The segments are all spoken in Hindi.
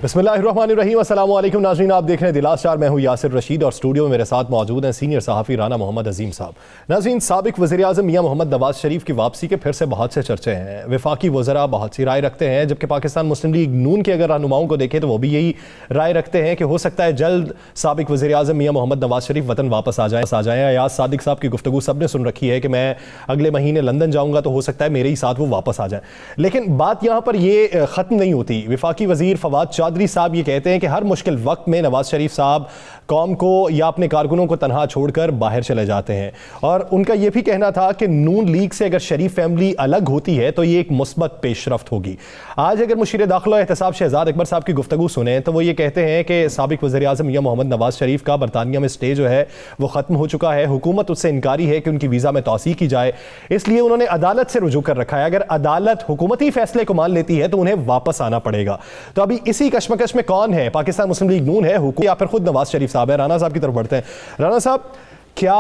बिस्मिल्लाहिर्रहमानिर्रहीम। अस्सलाम वालेकुम नाज़रीन, आप देख रहे हैं दिलास स्टार। मैं हूं यासिर रशीद और स्टूडियो में मेरे साथ मौजूद हैं सीनियर सहाफ़ी राना मोहम्मद अजीम साहब। नाज़रीन, साबिक़ वज़ीर-ए-आज़म मियां मोहम्मद नवाज़ शरीफ की वापसी के फिर से बहुत से चर्चे हैं। वफाकी वज़रा बहुत सी राय रखते हैं, जबकि पाकिस्तान मुस्लिम लीग नून के अगर रहनुमाओं को देखें तो वो भी यही राय रखते हैं कि हो सकता है जल्द साबिक़ वज़ीर-ए-आज़म मियां मोहम्मद नवाज़ शरीफ वतन वापस आ जाएँ। अयाज सादिक साहब की गुफ्तगू सबने सुन रखी है कि मैं अगले महीने लंदन जाऊँगा तो हो सकता है मेरे ही साथ वो वापस आ जाए। लेकिन बात यहाँ पर ये ख़त्म नहीं होती। वफाकी वज़ीर फवाद चौधरी साहब ये कहते हैं कि हर मुश्किल वक्त में नवाज शरीफ साहब कौम को या अपने कारकुनों को तनहा छोड़कर बाहर चले जाते हैं। और उनका यह भी कहना था कि नून लीग से अगर शरीफ फैमिली अलग होती है तो ये एक मुस्बत पेशरफ्त होगी। आज अगर मुशीर दाखिला एहतसाब शहजाद अकबर साहब की गुफ्तगू सुने तो वो ये कहते हैं कि साबिक़ वज़ीर-ए-आज़म मियां मोहम्मद नवाज शरीफ का बरतानिया में स्टे जो है वो ख़त्म हो चुका है। हुकूमत उससे इनकारी है कि उनकी वीज़ा में तौसीह की जाए, इसलिए उन्होंने अदालत से रुजू कर रखा है। अगर अदालत हुकूमती फैसले को मान लेती है तो उन्हें वापस आना पड़ेगा। तो अभी इसी कश्मकश में कौन है, पाकिस्तान मुस्लिम लीग नून है, हुकूमत, या फिर खुद नवाज शरीफ साहब है? राना साहब की तरफ बढ़ते हैं। राना साहब, क्या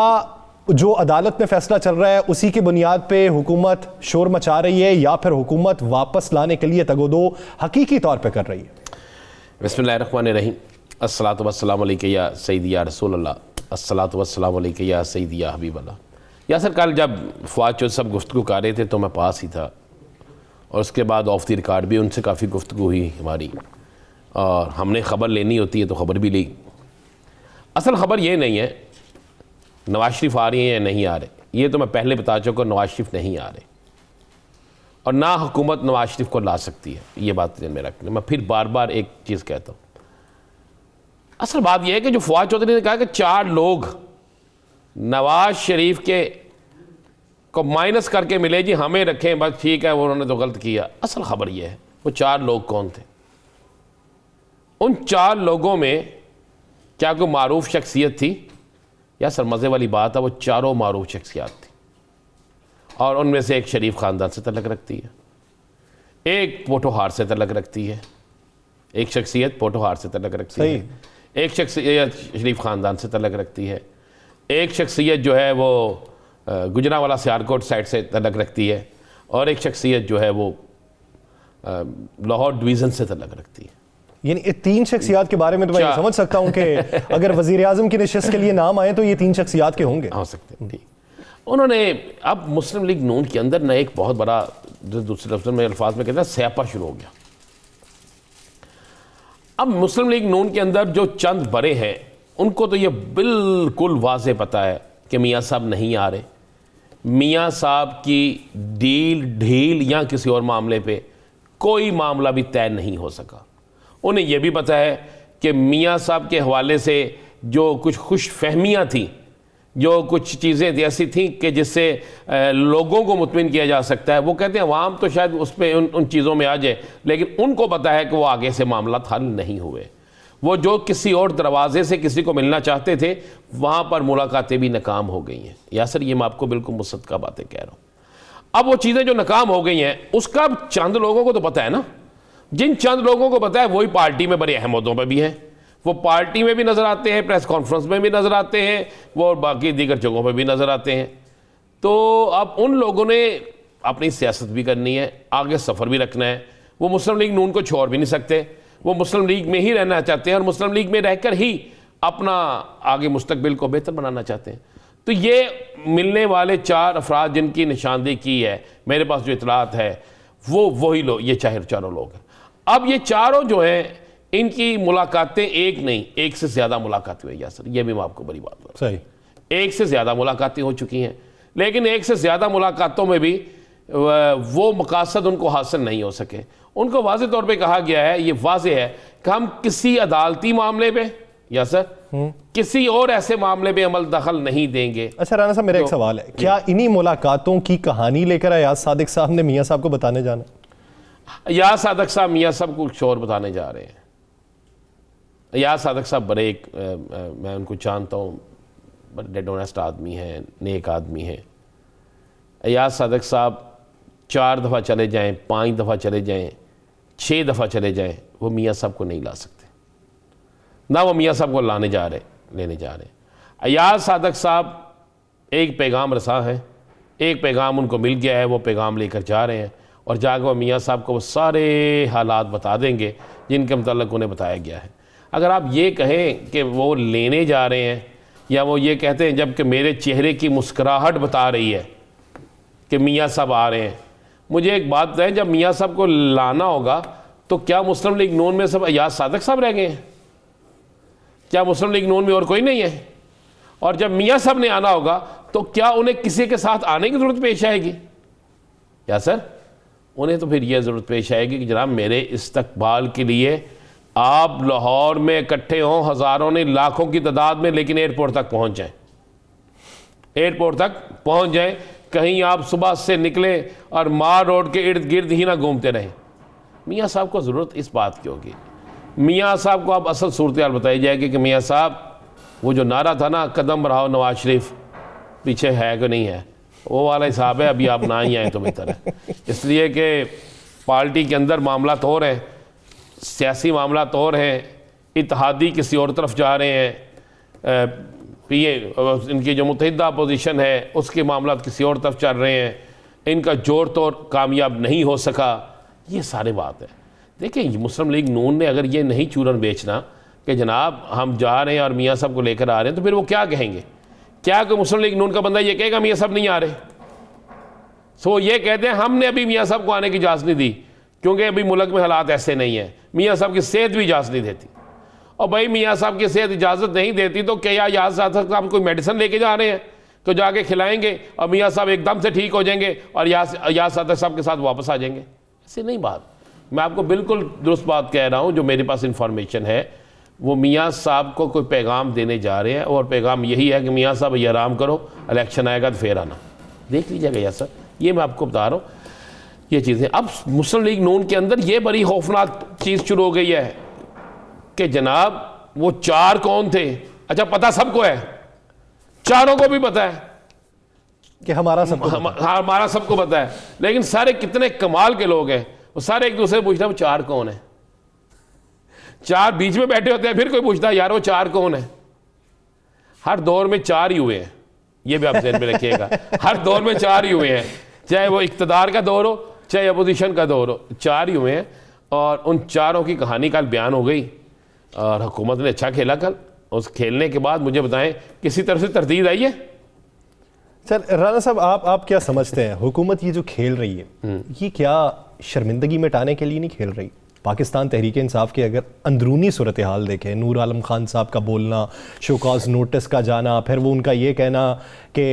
जो अदालत में फैसला चल रहा है उसी की बुनियाद पे हुकूमत शोर मचा रही है या फिर हुकूमत वापस लाने के लिए तगोदो हकीकी तौर पे कर रही है? बिस्मिल्लाहिर्रहमानिर्रहीम। अस्सलातु वस्सलामु अलैका या सय्यदी या रसूल अल्लाह, अस्सलातु वस्सलामु अलैका या सय्यदी या हबीब अल्लाह। यासर, कल जब फवाद चौधरी सब गुफ्तगू कर रहे थे तो मैं पास ही था और उसके बाद ऑफ द रिकॉर्ड भी उनसे काफ़ी गुफ्तगू हुई हमारी, और हमने ख़बर लेनी होती है तो ख़बर भी ली। असल ख़बर ये नहीं है नवाज शरीफ आ रही हैं या नहीं आ रहे, ये तो मैं पहले बता चुका, नवाज शरीफ नहीं आ रहे और ना हुकूमत नवाज शरीफ को ला सकती है। ये बात ध्यान में रखना। मैं फिर बार बार एक चीज़ कहता हूँ, असल बात यह है कि जो फवाद चौधरी ने कहा कि 4 लोग नवाज शरीफ के को माइनस करके मिले, जी हमें रखें बस ठीक है, वो उन्होंने तो गलत किया। असल ख़बर यह है वो 4 लोग कौन थे। उन 4 लोगों में क्या कोई मारूफ शख्सियत थी? या सर मज़े वाली बात है, वो चारों मारूफ शख्सियत थी और उनमें से एक शरीफ ख़ानदान से तल्लुक़ रखती है, एक पोटोहार से तल्लुक़ रखती है, एक शख्सियत पोटोहार से तल्लुक़ रखती है, एक शख्सियत शरीफ ख़ानदान से तल्लुक़ रखती है, एक शख्सियत जो है वो गुजरांवाला सियालकोट साइड से तल्लुक़ रखती है, और एक शख्सियत जो है वो लाहौर डिवीज़न से तल्लुक़ रखती है। यानी 3 शख्सियात के बारे में तो मैं समझ सकता हूं कि अगर वज़ीर-ए-आज़म की नशिस्त के लिए नाम आए तो ये 3 शख्सियात के होंगे, हो सकते हैं। ठीक, उन्होंने अब मुस्लिम लीग नून के अंदर ना एक बहुत बड़ा, दूसरे लफ्ज़ में अल्फाज में कहते हैं, स्यापा शुरू हो गया। अब मुस्लिम लीग नून के अंदर जो चंद बड़े हैं उनको तो ये बिल्कुल वाज़े पता है कि मियाँ साहब नहीं आ रहे। मियाँ साहब की डील ढील या किसी और मामले पे कोई मामला भी तय नहीं हो सका। उन्हें यह भी पता है कि मियाँ साहब के हवाले से जो कुछ खुश फहमियाँ थी, जो कुछ चीज़ें ऐसी थी कि जिससे लोगों को मुतमिन किया जा सकता है, वो कहते हैं अवाम तो शायद उस पर उन चीज़ों में आ जाए, लेकिन उनको पता है कि वो आगे से मामला हल नहीं हुए। वो जो किसी और दरवाजे से किसी को मिलना चाहते थे वहाँ पर मुलाकातें भी नाकाम हो गई हैं। यासर, ये मैं आपको बिल्कुल मुसद्दक़ा बातें कह रहा हूँ। अब वो चीज़ें जो नाकाम हो गई हैं उसका चंद लोगों को तो पता है ना। जिन चंद लोगों को पता है वही पार्टी में बड़े अहम ओहदों पर भी हैं, वो पार्टी में भी नज़र आते हैं, प्रेस कॉन्फ्रेंस में भी नज़र आते हैं, वो बाकी दीगर जगहों पर भी नज़र आते हैं। तो अब उन लोगों ने अपनी सियासत भी करनी है, आगे सफ़र भी रखना है। वो मुस्लिम लीग नून को छोड़ भी नहीं सकते, वो मुस्लिम लीग में ही रहना चाहते हैं और मुस्लिम लीग में रहकर ही अपना आगे मुस्तकबिल को बेहतर बनाना चाहते हैं। तो ये मिलने वाले 4 अफराद जिनकी निशानदेही की है, मेरे पास जो इतलात है वो वही लोग, ये 4 लोग हैं। अब ये चारों जो हैं इनकी मुलाकातें एक नहीं, एक से ज़्यादा मुलाकातें हुई। यासर, ये भी मैं आपको बड़ी बात बताऊं, सही, एक से ज़्यादा मुलाकातें हो चुकी हैं, लेकिन एक से ज़्यादा मुलाकातों में भी वो मकासद उनको हासिल नहीं हो सके। उनको वाज़े तौर पे कहा गया है, ये वाज़े है कि हम किसी अदालती मामले पे या सर किसी और ऐसे मामले में अमल दखल नहीं देंगे। अच्छा राना साहब, मेरा एक सवाल है, क्या इन्हीं मुलाकातों की कहानी लेकर अयाज सादिक साहब ने मियाँ साहब को बताने जाना? अयाज सादिक साहब मियाँ साहब को कुछ और बताने जा रहे हैं। अयाज सादिक साहब बड़े एक मैं उनको जानता हूँ, बड़े डेड ऑनेस्ट आदमी हैं, नेक आदमी हैं। अयाज सादिक साहब 4 दफ़ा चले जाएं, 5 दफ़ा चले जाएं, 6 दफ़ा चले जाएं, वो मियाँ साहब को नहीं ला सकते, ना वो मियाँ साहब को लेने जा रहे। अयाज सादिक साहब एक पैगाम रसा है, एक पैगाम उनको मिल गया है, वो पैगाम लेकर जा रहे हैं और जाकर वो मियाँ साहब को वो सारे हालात बता देंगे जिनके मतलब उन्हें बताया गया है। अगर आप ये कहें कि वो लेने जा रहे हैं या वो ये कहते हैं जबकि मेरे चेहरे की मुस्कुराहट बता रही है कि मियाँ साहब आ रहे हैं, मुझे एक बात बताएं, जब मियाँ साहब को लाना होगा तो क्या मुस्लिम लीग नून में सब अयाज सादक साहब रह गए हैं? क्या मुस्लिम लीग नून में और कोई नहीं है? और जब मियाँ साहब ने आना होगा तो क्या उन्हें किसी के साथ आने की ज़रूरत पेश आएगी? या सर उन्हें तो फिर यह ज़रूरत पेश आएगी कि जनाब मेरे इस्तकबाल के लिए आप लाहौर में इकट्ठे हों, हज़ारों ने लाखों की तादाद में, लेकिन एयरपोर्ट तक पहुँच जाएं, एयरपोर्ट तक पहुँच जाएं। कहीं आप सुबह से निकले और मार रोड के इर्द गिर्द ही ना घूमते रहें। मियाँ साहब को ज़रूरत इस बात की होगी, मियाँ साहब को अब असल सूरत हाल बताई जाएगी कि मियाँ साहब वो जो नारा था ना, कदम बढ़ाओ नवाज शरीफ, पीछे है कि नहीं है, वो वाला हिसाब है। अभी आप ना ही आए तो बेहतर है, इसलिए कि पार्टी के अंदर मामला तो और हैं, सियासी मामला तो और हैं, इत्तेहादी किसी और तरफ जा रहे हैं, इनकी जो मुत्तहिदा अपोजिशन है उसके मामला किसी और तरफ चल रहे हैं, इनका जोर तो कामयाब नहीं हो सका। ये सारे बात है। देखिए मुस्लिम लीग नून ने अगर ये नहीं चूरन बेचना कि जनाब हम जा रहे हैं और मियाँ साहब को लेकर आ रहे हैं, तो फिर वो क्या कहेंगे? क्या कोई मुस्लिम लीग नून का बंदा ये कहेगा मियाँ साहब नहीं आ रहे? सो ये कहते हैं हमने अभी मियाँ साहब को आने की इजाज़त नहीं दी क्योंकि अभी मुल्क में हालात ऐसे नहीं है, मियाँ साहब की सेहत भी इजाज़त नहीं देती। और भाई मियाँ साहब की सेहत इजाज़त नहीं देती तो क्या याद साहब कोई मेडिसिन लेके जा रहे हैं तो जाके खिलाएंगे और मियाँ साहब एकदम से ठीक हो जाएंगे और याद साहब के साथ वापस आ जाएंगे? ऐसे नहीं बात। मैं आपको बिल्कुल दुरुस्त बात कह रहा हूँ, जो मेरे पास इंफॉर्मेशन है वो मियाँ साहब को कोई पैगाम देने जा रहे हैं और पैगाम यही है कि मियाँ साहब ये आराम करो, इलेक्शन आएगा तो फिर आना। देख लीजिएगा यार सर, ये मैं आपको बता रहा हूँ ये चीज़ें। अब मुस्लिम लीग नून के अंदर ये बड़ी खौफनाक चीज़ शुरू हो गई है कि जनाब वो चार कौन थे? अच्छा पता सबको है, चारों को भी पता है कि हमारा सबको पता है, लेकिन सारे कितने कमाल के लोग हैं, वो सारे एक दूसरे से पूछते हैं वो चार कौन है। चार बीच में बैठे होते हैं, फिर कोई पूछता है यार वो चार कौन है। हर दौर में चार ही हुए हैं, ये भी आप ध्यान में रखिएगा। हर दौर में चार ही हुए हैं, चाहे वो इक्तदार का दौर हो चाहे अपोजिशन का दौर हो, चार ही हुए हैं। और उन चारों की कहानी कल बयान हो गई और हुकूमत ने अच्छा खेला कल। उस खेलने के बाद मुझे बताएं किसी तरफ से तरदीद आई है? सर राना साहब आप क्या समझते हैं, हुकूमत ये जो खेल रही है ये क्या शर्मिंदगी मिटाने के लिए नहीं खेल रही? पाकिस्तान तहरीक इंसाफ के अगर अंदरूनी सूरत हाल देखें, नूर आलम खान साहब का बोलना, शोकाज नोटिस का जाना, फिर वो उनका ये कहना कि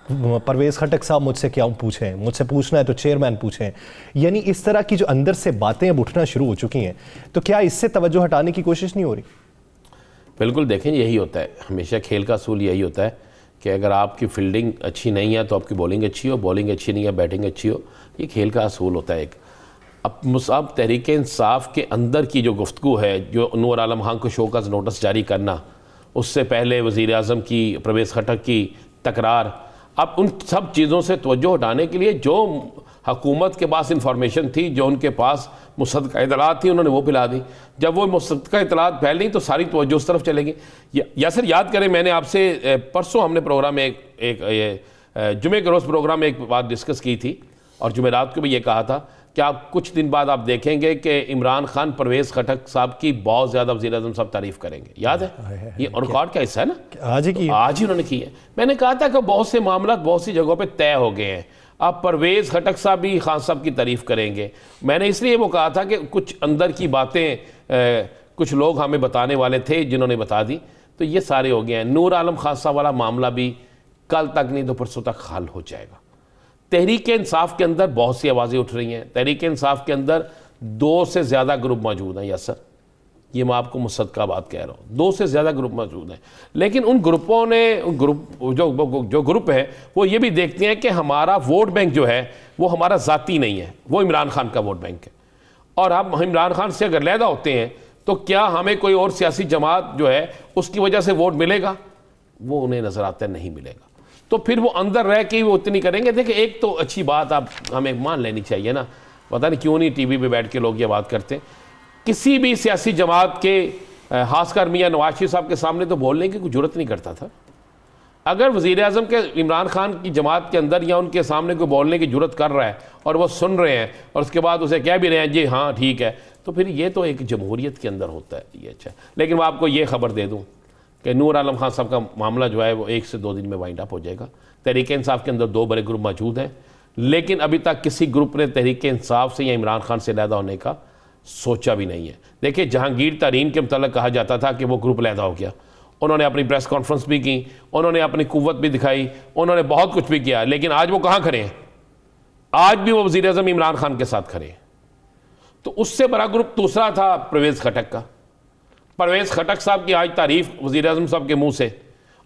परवेज़ खटक साहब मुझसे क्या पूछें, मुझसे पूछना है तो चेयरमैन पूछें, यानी इस तरह की जो अंदर से बातें अब उठना शुरू हो चुकी हैं, तो क्या इससे तवज्जो हटाने की कोशिश नहीं हो रही? बिल्कुल, देखें यही होता है, हमेशा खेल का असूल यही होता है कि अगर आपकी फील्डिंग अच्छी नहीं है तो आपकी बॉलिंग अच्छी हो, बॉलिंग अच्छी नहीं है बैटिंग अच्छी हो, ये खेल का असूल होता है एक। अब मुसाब तहरीक इंसाफ के अंदर की जो गुफ्तगू है, जो नूर आलम खान को शोकस नोटिस जारी करना, उससे पहले वज़ीर आज़म की परवेज़ खटक की तकरार, अब उन सब चीज़ों से तवज्जो हटाने के लिए जो हुकूमत के पास इंफॉर्मेशन थी, जो उनके पास मुसद्दक़ा इत्तलात थी, उन्होंने वो फैला दी। जब वो मुसद्दक़ा इत्तलात फैली तो सारी तवज्जो उस तरफ चलेगी। या सर याद करें, मैंने आपसे परसों हमने प्रोग्राम में जुमे के रोज़ प्रोग्राम में एक बात डिस्कस की थी और जुमेरात को भी ये कहा था कि आप कुछ दिन बाद आप देखेंगे कि इमरान खान परवेज़ खटक साहब की बहुत ज़्यादा वज़ीर आज़म साहब तारीफ़ करेंगे। याद है ये रिकॉर्ड का हिस्सा है ना, आज ही उन्होंने की है। मैंने कहा था कि बहुत से मामला बहुत सी जगहों पे तय हो गए हैं, अब परवेज़ खटक साहब भी खान साहब की तारीफ़ करेंगे। मैंने इसलिए वो कहा था कि कुछ अंदर की बातें कुछ लोग हमें बताने वाले थे जिन्होंने बता दी, तो ये सारे हो गए हैं। नूर आलम खान साहब वाला मामला भी कल तक नहीं तो परसों तक हल हो जाएगा। तहरीक इंसाफ के अंदर बहुत सी आवाज़ें उठ रही हैं, तहरीक इंसाफ के अंदर 2 से ज़्यादा ग्रुप मौजूद हैं। यस सर, ये मैं आपको मुसद्दक़ा बात कह रहा हूँ, 2 से ज़्यादा ग्रुप मौजूद हैं। लेकिन उन ग्रुपों ने जो ग्रुप है वो ये भी देखते हैं कि हमारा वोट बैंक जो है वो हमारा ज़ाती नहीं है, वो इमरान खान का वोट बैंक है। और हम इमरान खान से अगर लहदा होते हैं तो क्या हमें कोई और सियासी जमात जो है उसकी वजह से वोट मिलेगा? वो उन्हें नज़र आता है नहीं मिलेगा। तो फिर वो अंदर रह के वो उतनी करेंगे। देखिए एक तो अच्छी बात आप हमें मान लेनी चाहिए ना, पता नहीं क्यों नहीं टीवी पे बैठ के लोग ये बात करते, किसी भी सियासी जमात के खासकर मियाँ नवाज शरीफ साहब के सामने तो बोलने की कोई जरूरत नहीं करता था। अगर वज़ीर आज़म के इमरान खान की जमात के अंदर या उनके सामने कोई बोलने की जुर्रत कर रहा है और वो सुन रहे हैं और उसके बाद उसे कह भी रहे हैं जी हाँ ठीक है, तो फिर ये तो एक जमहूरियत के अंदर होता है, ये अच्छा है। लेकिन मैं आपको ये खबर दे दूँ कि नूर आलम खान साहब का मामला जो है वो 1 से 2 दिन में वाइंड अप हो जाएगा। तहरीक इंसाफ के अंदर 2 बड़े ग्रुप मौजूद हैं, लेकिन अभी तक किसी ग्रुप ने तहरीक इंसाफ से या इमरान खान से लहदा होने का सोचा भी नहीं है। देखिए, जहांगीर तरीन के मतलब कहा जाता था कि वो ग्रुप लहदा हो गया, उन्होंने अपनी प्रेस कॉन्फ्रेंस भी की, उन्होंने अपनी कुव्वत भी दिखाई, उन्होंने बहुत कुछ भी किया, लेकिन आज वो कहाँ खड़े हैं? आज भी वो वज़ीर आज़म इमरान खान के साथ खड़े हैं। तो उससे बड़ा ग्रुप दूसरा था परवेज़ खटक का। परवेज़ खटक साहब की आज तारीफ वज़ीर आज़म साहब के मुंह से,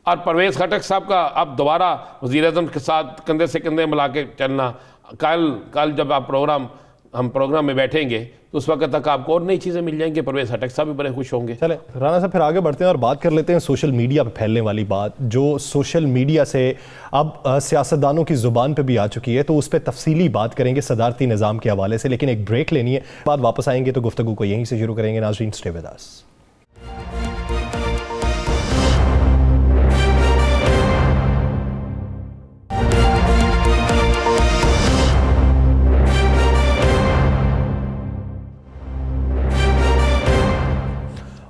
और परवेज़ खटक साहब का अब दोबारा वज़ीर आज़म के साथ कंधे से कंधे मिला के चलना। कल जब आप हम प्रोग्राम में बैठेंगे तो उस वक्त तक आपको और नई चीज़ें मिल जाएंगी। परवेज़ खटक साहब भी बड़े खुश होंगे। चले राना साहब, फिर आगे बढ़ते हैं और बात कर लेते हैं सोशल मीडिया पे फैलने वाली बात, जो सोशल मीडिया से अब सियासतदानों की ज़ुबान पे भी आ चुकी है। तो उस पर तफसीली बात करेंगे सदारती निज़ाम के हवाले से, लेकिन एक ब्रेक लेनी है, बाद वापस आएंगे तो गुफ्तगू को यहीं से शुरू करेंगे। नाज़रीन, stay with us.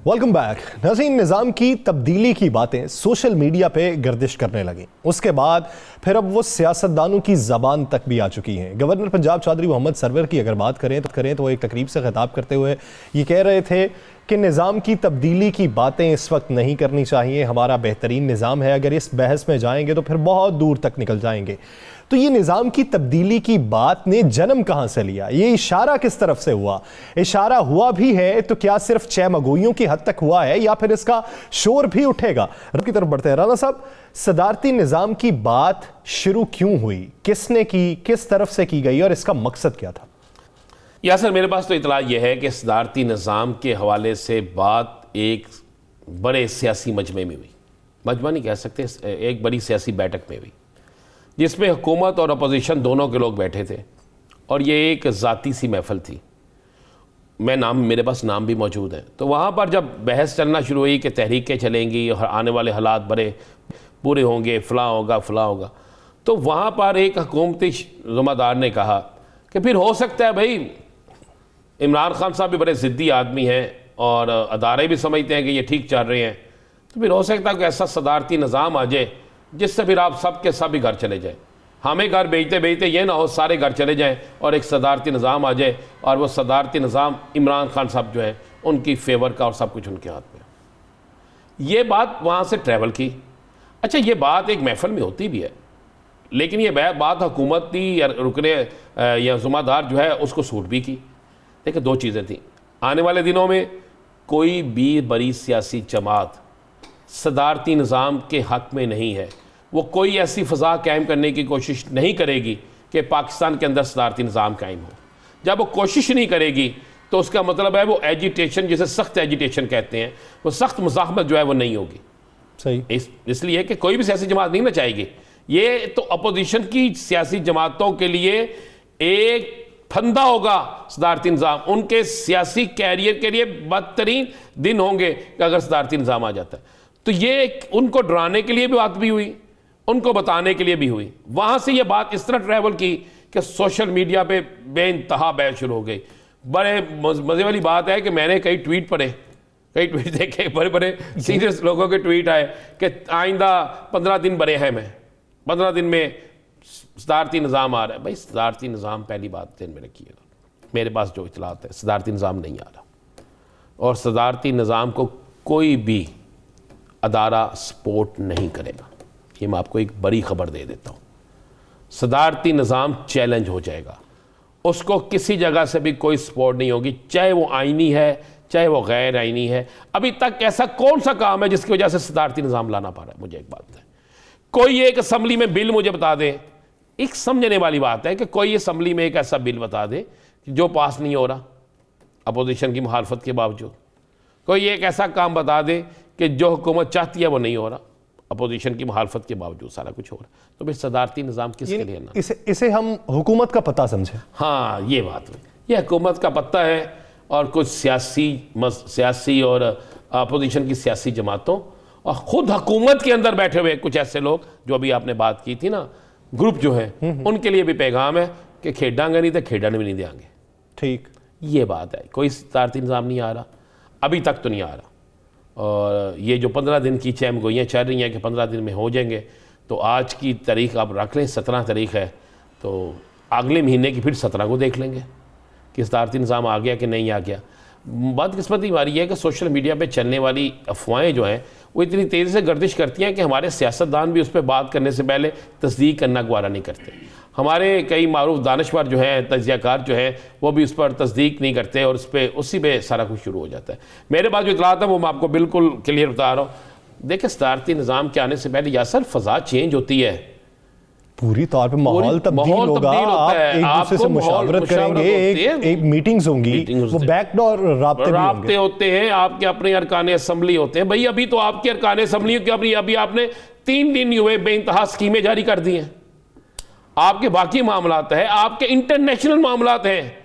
Welcome back. नाज़रीन, निज़ाम की तब्दीली की बातें सोशल मीडिया पे गर्दिश करने लगी, उसके बाद फिर अब वो सियासतदानों की ज़बान तक भी आ चुकी हैं। गवर्नर पंजाब चौधरी मोहम्मद सरवर की अगर बात करें तो वो एक तकरीब से खिताब करते हुए ये कह रहे थे कि निज़ाम की तब्दीली की बातें इस वक्त नहीं करनी चाहिए, हमारा बेहतरीन निज़ाम है, अगर इस बहस में जाएंगे तो फिर बहुत दूर तक निकल जाएंगे। तो ये निज़ाम की तब्दीली की बात ने जन्म कहाँ से लिया? ये इशारा किस तरफ से हुआ? इशारा हुआ भी है तो क्या सिर्फ चहमगोइयों की हद तक हुआ है या फिर इसका शोर भी उठेगा? रब की तरफ बढ़ते हैं। राना साहब, सदारती निज़ाम की बात शुरू क्यों हुई, किसने की, किस तरफ से की गई और इसका मकसद क्या था? यासर, मेरे पास तो इतला यह है कि सदारती निज़ाम के हवाले से बात एक बड़े सियासी मजमे में हुई, मजमा नहीं कह सकते, एक बड़ी सियासी बैठक में हुई, जिसमें हुकूमत और अपोजिशन दोनों के लोग बैठे थे, और ये एक ज़ाती सी महफिल थी। मेरे पास नाम भी मौजूद है। तो वहाँ पर जब बहस चलना शुरू हुई कि तहरीकें चलेंगी और आने वाले हालात बड़े बुरे होंगे, फ़लाँ होगा, तो वहाँ पर एक हुकूमती ज़िम्मेदार ने कहा कि फिर हो सकता है भाई, इमरान खान साहब भी बड़े ज़िद्दी आदमी हैं और अदारे भी समझते हैं कि ये ठीक चल रहे हैं, तो फिर हो सकता है कि ऐसा सदारती निज़ाम आ जाए जिससे फिर आप सब के सब ही घर चले जाएं। हमें घर बेचते ये ना हो सारे घर चले जाएं और एक सदारती निज़ाम आ जाए, और वो सदारती निज़ाम इमरान खान साहब जो है उनकी फेवर का और सब कुछ उनके हाथ में। ये बात वहाँ से ट्रैवल की। अच्छा, ये बात एक महफिल में होती भी है, लेकिन ये बात हुकूमती या रुकने या ज़िम्मेदार जो है उसको सूट भी की। देखिए, 2 चीज़ें थी। आने वाले दिनों में कोई भी बड़ी सियासी जमात सदारती निज़ाम के हक़ में नहीं है, वो कोई ऐसी फ़ज़ा कायम करने की कोशिश नहीं करेगी कि पाकिस्तान के अंदर सदारती निज़ाम कायम हो। जब वो कोशिश नहीं करेगी तो उसका मतलब है वो एजिटेशन, जिसे सख्त एजिटेशन कहते हैं, वो सख्त मुज़ाहमत जो है वो नहीं होगी। सही। इसलिए कि कोई भी सियासी जमात नहीं ना चाहेगी। ये तो अपोजिशन की सियासी जमातों के लिए एक फंदा होगा सदारती निज़ाम, उनके सियासी कैरियर के लिए बदतरीन दिन होंगे कि अगर सदारती निज़ाम आ जाता है। तो ये उनको डराने के लिए भी बात भी हुई, उनको बताने के लिए भी हुई। वहाँ से ये बात इस तरह ट्रैवल की कि सोशल मीडिया पे बेइंतहा बहस शुरू हो गई। बड़े मज़े वाली बात है कि मैंने कई ट्वीट पढ़े, कई ट्वीट देखे, बड़े बड़े सीरियस लोगों के ट्वीट आए कि आइंदा 15 दिन बड़े हैं, मैं 15 दिन में सदारती निज़ाम आ रहा है। भाई, सदारती निज़ाम पहली बात ध्यान में रखिएगा, मेरे पास जो इतलात है सदारती निज़ाम नहीं आ रहा, और सदारती निज़ाम को कोई भी अदारा सपोर्ट नहीं करेगा। ये मैं आपको एक बड़ी खबर दे देता हूँ। सदारती निज़ाम चैलेंज हो जाएगा, उसको किसी जगह से भी कोई सपोर्ट नहीं होगी, चाहे वो आईनी है चाहे वो गैर आईनी है। अभी तक ऐसा कौन सा काम है जिसकी वजह से सदारती निज़ाम लाना पड़ रहा है? मुझे एक बात है, कोई एक असम्बली में बिल मुझे बता दे, एक समझने वाली बात है कि कोई असम्बली में एक ऐसा बिल बता दे जो पास नहीं हो रहा अपोजिशन की मुखालफत के बावजूद, कोई एक ऐसा काम बता दे कि जो हुकूमत चाहती है वो नहीं हो रहा अपोजिशन की मुखालफत के बावजूद सारा कुछ हो रहा। तो फिर सदारती निज़ाम किसके लिए ना? इसे हम हुकूमत का पता समझें। हाँ, ये बात है, ये हुकूमत का पत्ता है, और कुछ सियासी और अपोजिशन की सियासी जमातों और खुद हुकूमत के अंदर बैठे हुए कुछ ऐसे लोग जो अभी आपने बात की थी ना, ग्रुप जो है, उनके लिए भी पैगाम है कि खेडांगे नहीं तो खेडन भी नहीं देंगे। ठीक, ये बात है, कोई सदारती निज़ाम नहीं आ रहा, अभी तक तो नहीं आ रहा। और ये जो 15 दिन की चहमगोइयाँ चल रही हैं कि 15 दिन में हो जाएंगे, तो आज की तारीख आप रख लें, 17 तारीख है, तो अगले महीने की फिर 17 को देख लेंगे कि सदारती निज़ाम आ गया कि नहीं आ गया। बदकिस्मती हमारी है कि सोशल मीडिया पे चलने वाली अफवाहें जो हैं वो इतनी तेज़ी से गर्दिश करती हैं कि हमारे सियासतदान भी उस पर बात करने से पहले तस्दीक करना गवारा नहीं करते। हमारे कई मारूफ दानश्वर जो हैं, तज्ज़ियाकार जो हैं, वो भी उस पर तस्दीक नहीं करते और उसी पे सारा कुछ शुरू हो जाता है। मेरे पास जो इतलात है वो मैं आपको बिल्कुल क्लियर बता रहा हूँ। देखिए, सदारती निज़ाम के आने से पहले यासर फ़ज़ा चेंज होती है, पूरी तौर पे माहौल तब्दील होगा। आप एक दूसरे से मुशावरत करेंगे, एक मीटिंग्स होंगी, वो बैकडोर राब्ते होते हैं, आपके अपने अरकान असम्बली होते हैं। भाई अभी तो आपके अरकान असम्बली की अभी आपने 3 दिन हुए बेइंतहा स्कीमें जारी कर दी हैं। आपके बाकी मामलात है, आपके इंटरनेशनल मामलात हैं,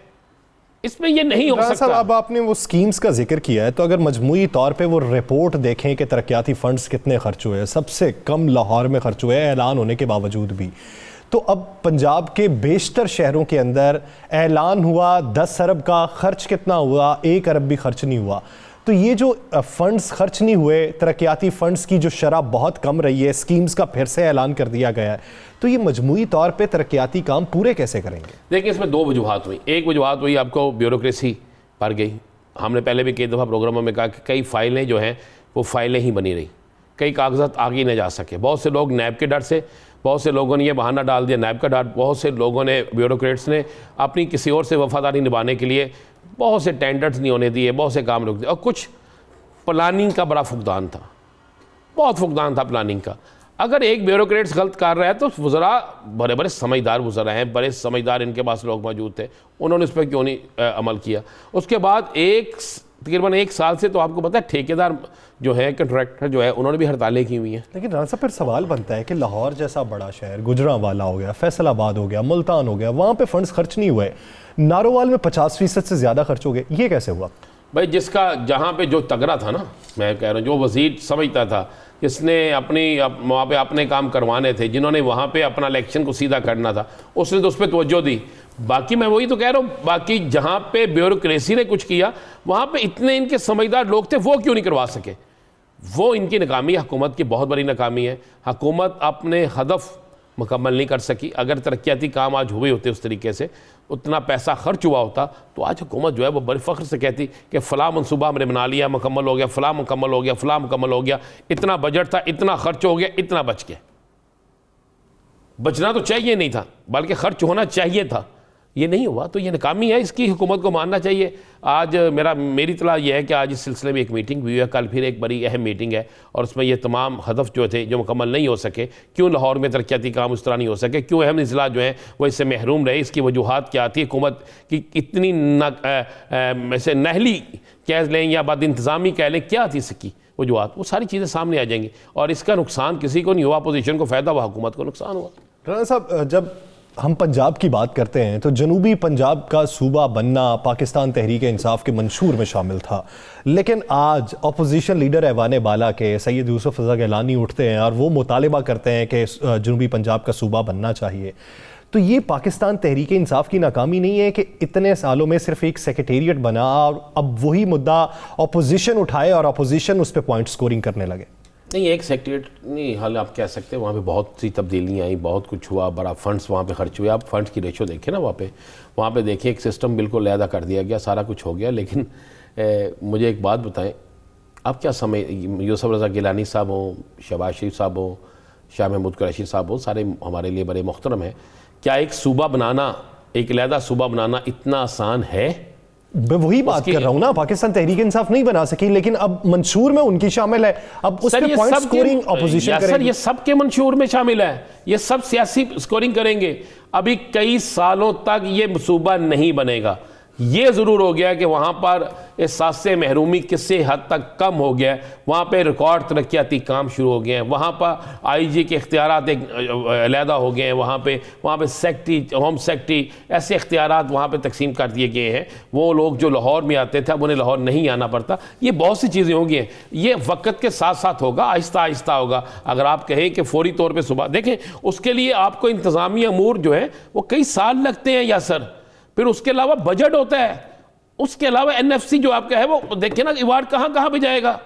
इसमें ये नहीं हो सकता। अब आपने वो स्कीम्स का जिक्र किया है, तो अगर मजमूई तौर पे वो रिपोर्ट देखें कि तरक्याती फंड्स कितने खर्च हुए, सबसे कम लाहौर में खर्च हुए ऐलान होने के बावजूद भी, तो अब पंजाब के बेशतर शहरों के अंदर ऐलान हुआ 10 अरब का, खर्च कितना हुआ? 1 अरब भी खर्च नहीं हुआ। तो ये जो फंड्स खर्च नहीं हुए, तरक्याती फंड्स की जो शरह बहुत कम रही है, स्कीम्स का फिर से ऐलान कर दिया गया है, तो ये मजमूई तौर पे तरक्याती काम पूरे कैसे करेंगे? देखिए, इसमें 2 वजूहात हुई। एक वजूहात हुई आपको ब्यूरोक्रेसी बढ़ गई। हमने पहले भी कई दफ़ा प्रोग्रामों में कहा कि कई फाइलें जो हैं वो फाइलें ही बनी रही, कई कागजात आगे न जा सके। बहुत से लोग नैब के डर से, बहुत से लोगों ने ये बहाना डाल दिया नैब का डर, बहुत से लोगों ने, ब्यूरोक्रेट्स ने अपनी किसी और से वफादारी निभाने के लिए बहुत से टेंडर्स नहीं होने दिए, बहुत से काम रुक दिए। और कुछ प्लानिंग का बड़ा फुकदान था, बहुत फुकदान था प्लानिंग का। अगर एक ब्यूरोक्रेट्स गलत कर रहा है तो वज़रा बड़े बड़े समझदार वज़रा हैं, बड़े समझदार इनके पास लोग मौजूद थे, उन्होंने इस पर क्यों नहीं अमल किया? उसके बाद तकरीबन 1 साल से तो आपको पता है ठेकेदार जो है, कंट्रैक्टर जो है, उन्होंने भी हड़तालें की हुई हैं। लेकिन राना साहब, फिर सवाल बनता है कि लाहौर जैसा बड़ा शहर, गुजरांवाला हो गया, फैसलाबाद हो गया, मुल्तान हो गया, वहाँ पे फंड्स खर्च नहीं हुए, नारोवाल में 50% से ज़्यादा खर्च हो गए, ये कैसे हुआ? भाई जिसका जहाँ पे जो तगड़ा था ना, मैं कह रहा हूँ, जो वज़ीर समझता था, जिसने वहाँ पे अपने काम करवाने थे, जिन्होंने वहाँ पे अपना इलेक्शन को सीधा करना था, उसने तो उस पर तवज्जो दी। बाकी मैं वही तो कह रहा हूँ, बाकी जहाँ पे ब्यूरोक्रेसी ने कुछ किया, वहाँ पे इतने इनके समझदार लोग थे, वो क्यों नहीं करवा सके? वो इनकी नाकामी, हुकूमत की बहुत बड़ी नाकामी है। हुकूमत अपने हदफ मुकम्मल नहीं कर सकी। अगर तरक्याती काम आज हुए होते उस तरीके से, उतना पैसा खर्च हुआ होता, तो आज हुकूमत जो है वो बड़े फ़ख्र से कहती कि फ़लाँ मनसूबा हमने बना लिया, मुकम्मल हो गया, फ़लाँ मुकम्मल हो गया, फ़लाँ मुकम्मल हो गया, इतना बजट था, इतना खर्च हो गया, इतना बच गया। बचना तो चाहिए नहीं था, बल्कि खर्च होना चाहिए था, ये नहीं हुआ, तो ये नाकामी है, इसकी हुकूमत को मानना चाहिए। आज मेरी इत्तला ये है कि आज इस सिलसिले में एक मीटिंग हुई है, कल फिर एक बड़ी अहम मीटिंग है, और उसमें ये तमाम हदफ जो थे जो मुकम्मल नहीं हो सके, क्यों लाहौर में तरक्याती काम उस तरह नहीं हो सके, क्यों अहम अजला जो हैं वो इससे महरूम रहे, इसकी वजूहात क्या आती है, हुकूमत की इतनी ऐसे नहली कह लें या बाद इंतज़ामी कह लें, क्या थी इसकी वजूहात, वो सारी चीज़ें सामने आ जाएंगी। और इसका नुकसान किसी को नहीं हुआ, अपोजिशन को फ़ायदा हुआ, हुकूमत को नुकसान हुआ। राना साहब, जब हम पंजाब की बात करते हैं तो जनूबी पंजाब का सूबा बनना पाकिस्तान तहरीक इंसाफ के मंशूर में शामिल था, लेकिन आज अपोजिशन लीडर ऐवान बाला के सैयद यूसुफ रज़ा गिलानी उठते हैं और वो मुतालिबा करते हैं कि जनूबी पंजाब का सूबा बनना चाहिए। तो ये पाकिस्तान तहरीक इंसाफ की नाकामी नहीं है कि इतने सालों में सिर्फ एक सेक्रेटेरिएट बना और अब वही मुद्दा अपोजिशन उठाए और अपोजिशन उस पर पॉइंट स्कोरिंग करने लगे? नहीं, एक सेक्रेटरी नहीं, हाल आप कह सकते हैं, वहाँ पे बहुत सी तब्दीलियाँ आई, बहुत कुछ हुआ, बड़ा फंड्स वहाँ पे खर्च हुए। आप फंड्स की रेशो देखें ना, वहाँ पे देखिए, एक सिस्टम बिल्कुल अलहदा कर दिया गया, सारा कुछ हो गया। लेकिन मुझे एक बात बताएं, आप क्या समय यूसुफ रज़ा गिलानी साहब हों, शहबाज शरीफ साहब हों, शाह महमूद कुरैशी साहब हों, सारे हमारे लिए बड़े मुहतरम हैं, क्या एक सूबा बनाना, एक अलहदा सूबा बनाना इतना आसान है? मैं वही बात कर रहा हूँ ना, पाकिस्तान तहरीक इंसाफ नहीं बना सकी, लेकिन अब मंशूर में उनकी शामिल है, अब उस पे पॉइंट स्कोरिंग अपोजिशन करेगी। सर, ये सबके मंशूर में शामिल है, ये सब सियासी स्कोरिंग करेंगे। अभी कई सालों तक ये सूबा नहीं बनेगा। ये ज़रूर हो गया कि वहाँ पर एहसास महरूमी किसी हद तक कम हो गया है, वहाँ पे रिकॉर्ड तरक्याती काम शुरू हो गए हैं, वहाँ पर आईजी के इख्तियारात एक अलहदा हो गए हैं, वहाँ पे सेक्रेटरी, होम सेक्रेटरी, ऐसे इख्तियारात वहाँ पे तकसीम कर दिए गए हैं। वो लोग जो लाहौर में आते थे अब उन्हें लाहौर नहीं आना पड़ता। ये बहुत सी चीज़ें होंगी हैं, ये वक्त के साथ साथ होगा, आहिस्ता आहिस्ता होगा। अगर आप कहें कि फौरी तौर पर सुबह देखें, उसके लिए आपको इंतज़ामी अमूर जो है वो कई साल लगते हैं यासर, फिर उसके अलावा बजट होता है, उसके अलावा एनएफसी जो आपका है वो देखिए ना इवार्ड कहाँ कहाँ पे जाएगा,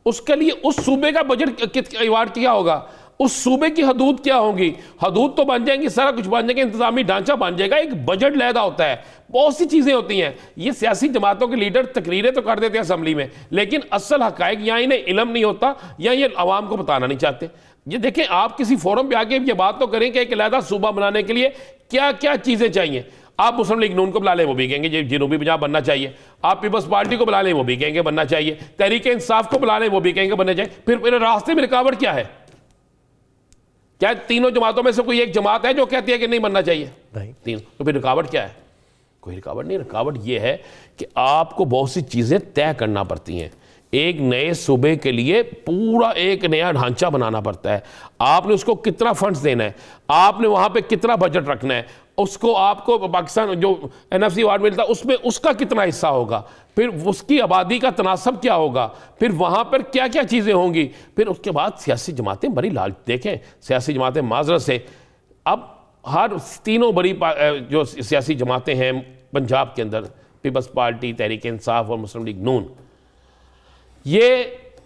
उसके लिए उस सूबे का बजट इवार्ड क्या होगा, उस सूबे की हदूद क्या होंगी, हदूद तो बन जाएंगी, सारा कुछ बन जाएगा, इंतजामी ढांचा बन जाएगा, एक बजट लहदा होता है, बहुत सी चीज़ें होती हैं। ये सियासी जमातों के लीडर तकरीरें तो कर देते हैं असम्बली में, लेकिन असल हकायक या इन्हें इल्म नहीं होता या ये अवाम को बताना नहीं चाहते। ये देखें, आप किसी फोरम पे आके ये बात तो करें कि एक अलहदा सूबा बनाने के लिए क्या क्या चीज़ें चाहिए। आप मुस्लिम लीग नून को बुला लें, वो भी कहेंगे जनूबी पंजाब बनना चाहिए। आप पीपल्स पार्टी को बुला लें, वो भी कहेंगे बनना चाहिए। तहरीक इंसाफ को बुला लें, वो भी कहेंगे बनना चाहिए। फिर रास्ते में रुकावट क्या है? क्या तीनों जमातों में से कोई एक जमात है जो कहती है कि नहीं बनना चाहिए? नहीं। तीन तो फिर रुकावट क्या है? कोई रुकावट नहीं। रुकावट ये है कि आपको बहुत सी चीज़ें तय करना पड़ती हैं। एक नए सूबे के लिए पूरा एक नया ढांचा बनाना पड़ता है। आपने उसको कितना फंड्स देना है, आपने वहाँ पे कितना बजट रखना है, उसको आपको पाकिस्तान जो एनएफसी अवार्ड मिलता है उसमें उसका कितना हिस्सा होगा, फिर उसकी आबादी का तनासब क्या होगा, फिर वहाँ पर क्या क्या चीज़ें होंगी। फिर उसके बाद सियासी जमातें बड़ी लाल देखें, सियासी जमातें माजरत से अब हर तीनों बड़ी जो सियासी जमातें हैं पंजाब के अंदर, पीपल्स पार्टी, तहरीक इंसाफ और मुस्लिम लीग नून, ये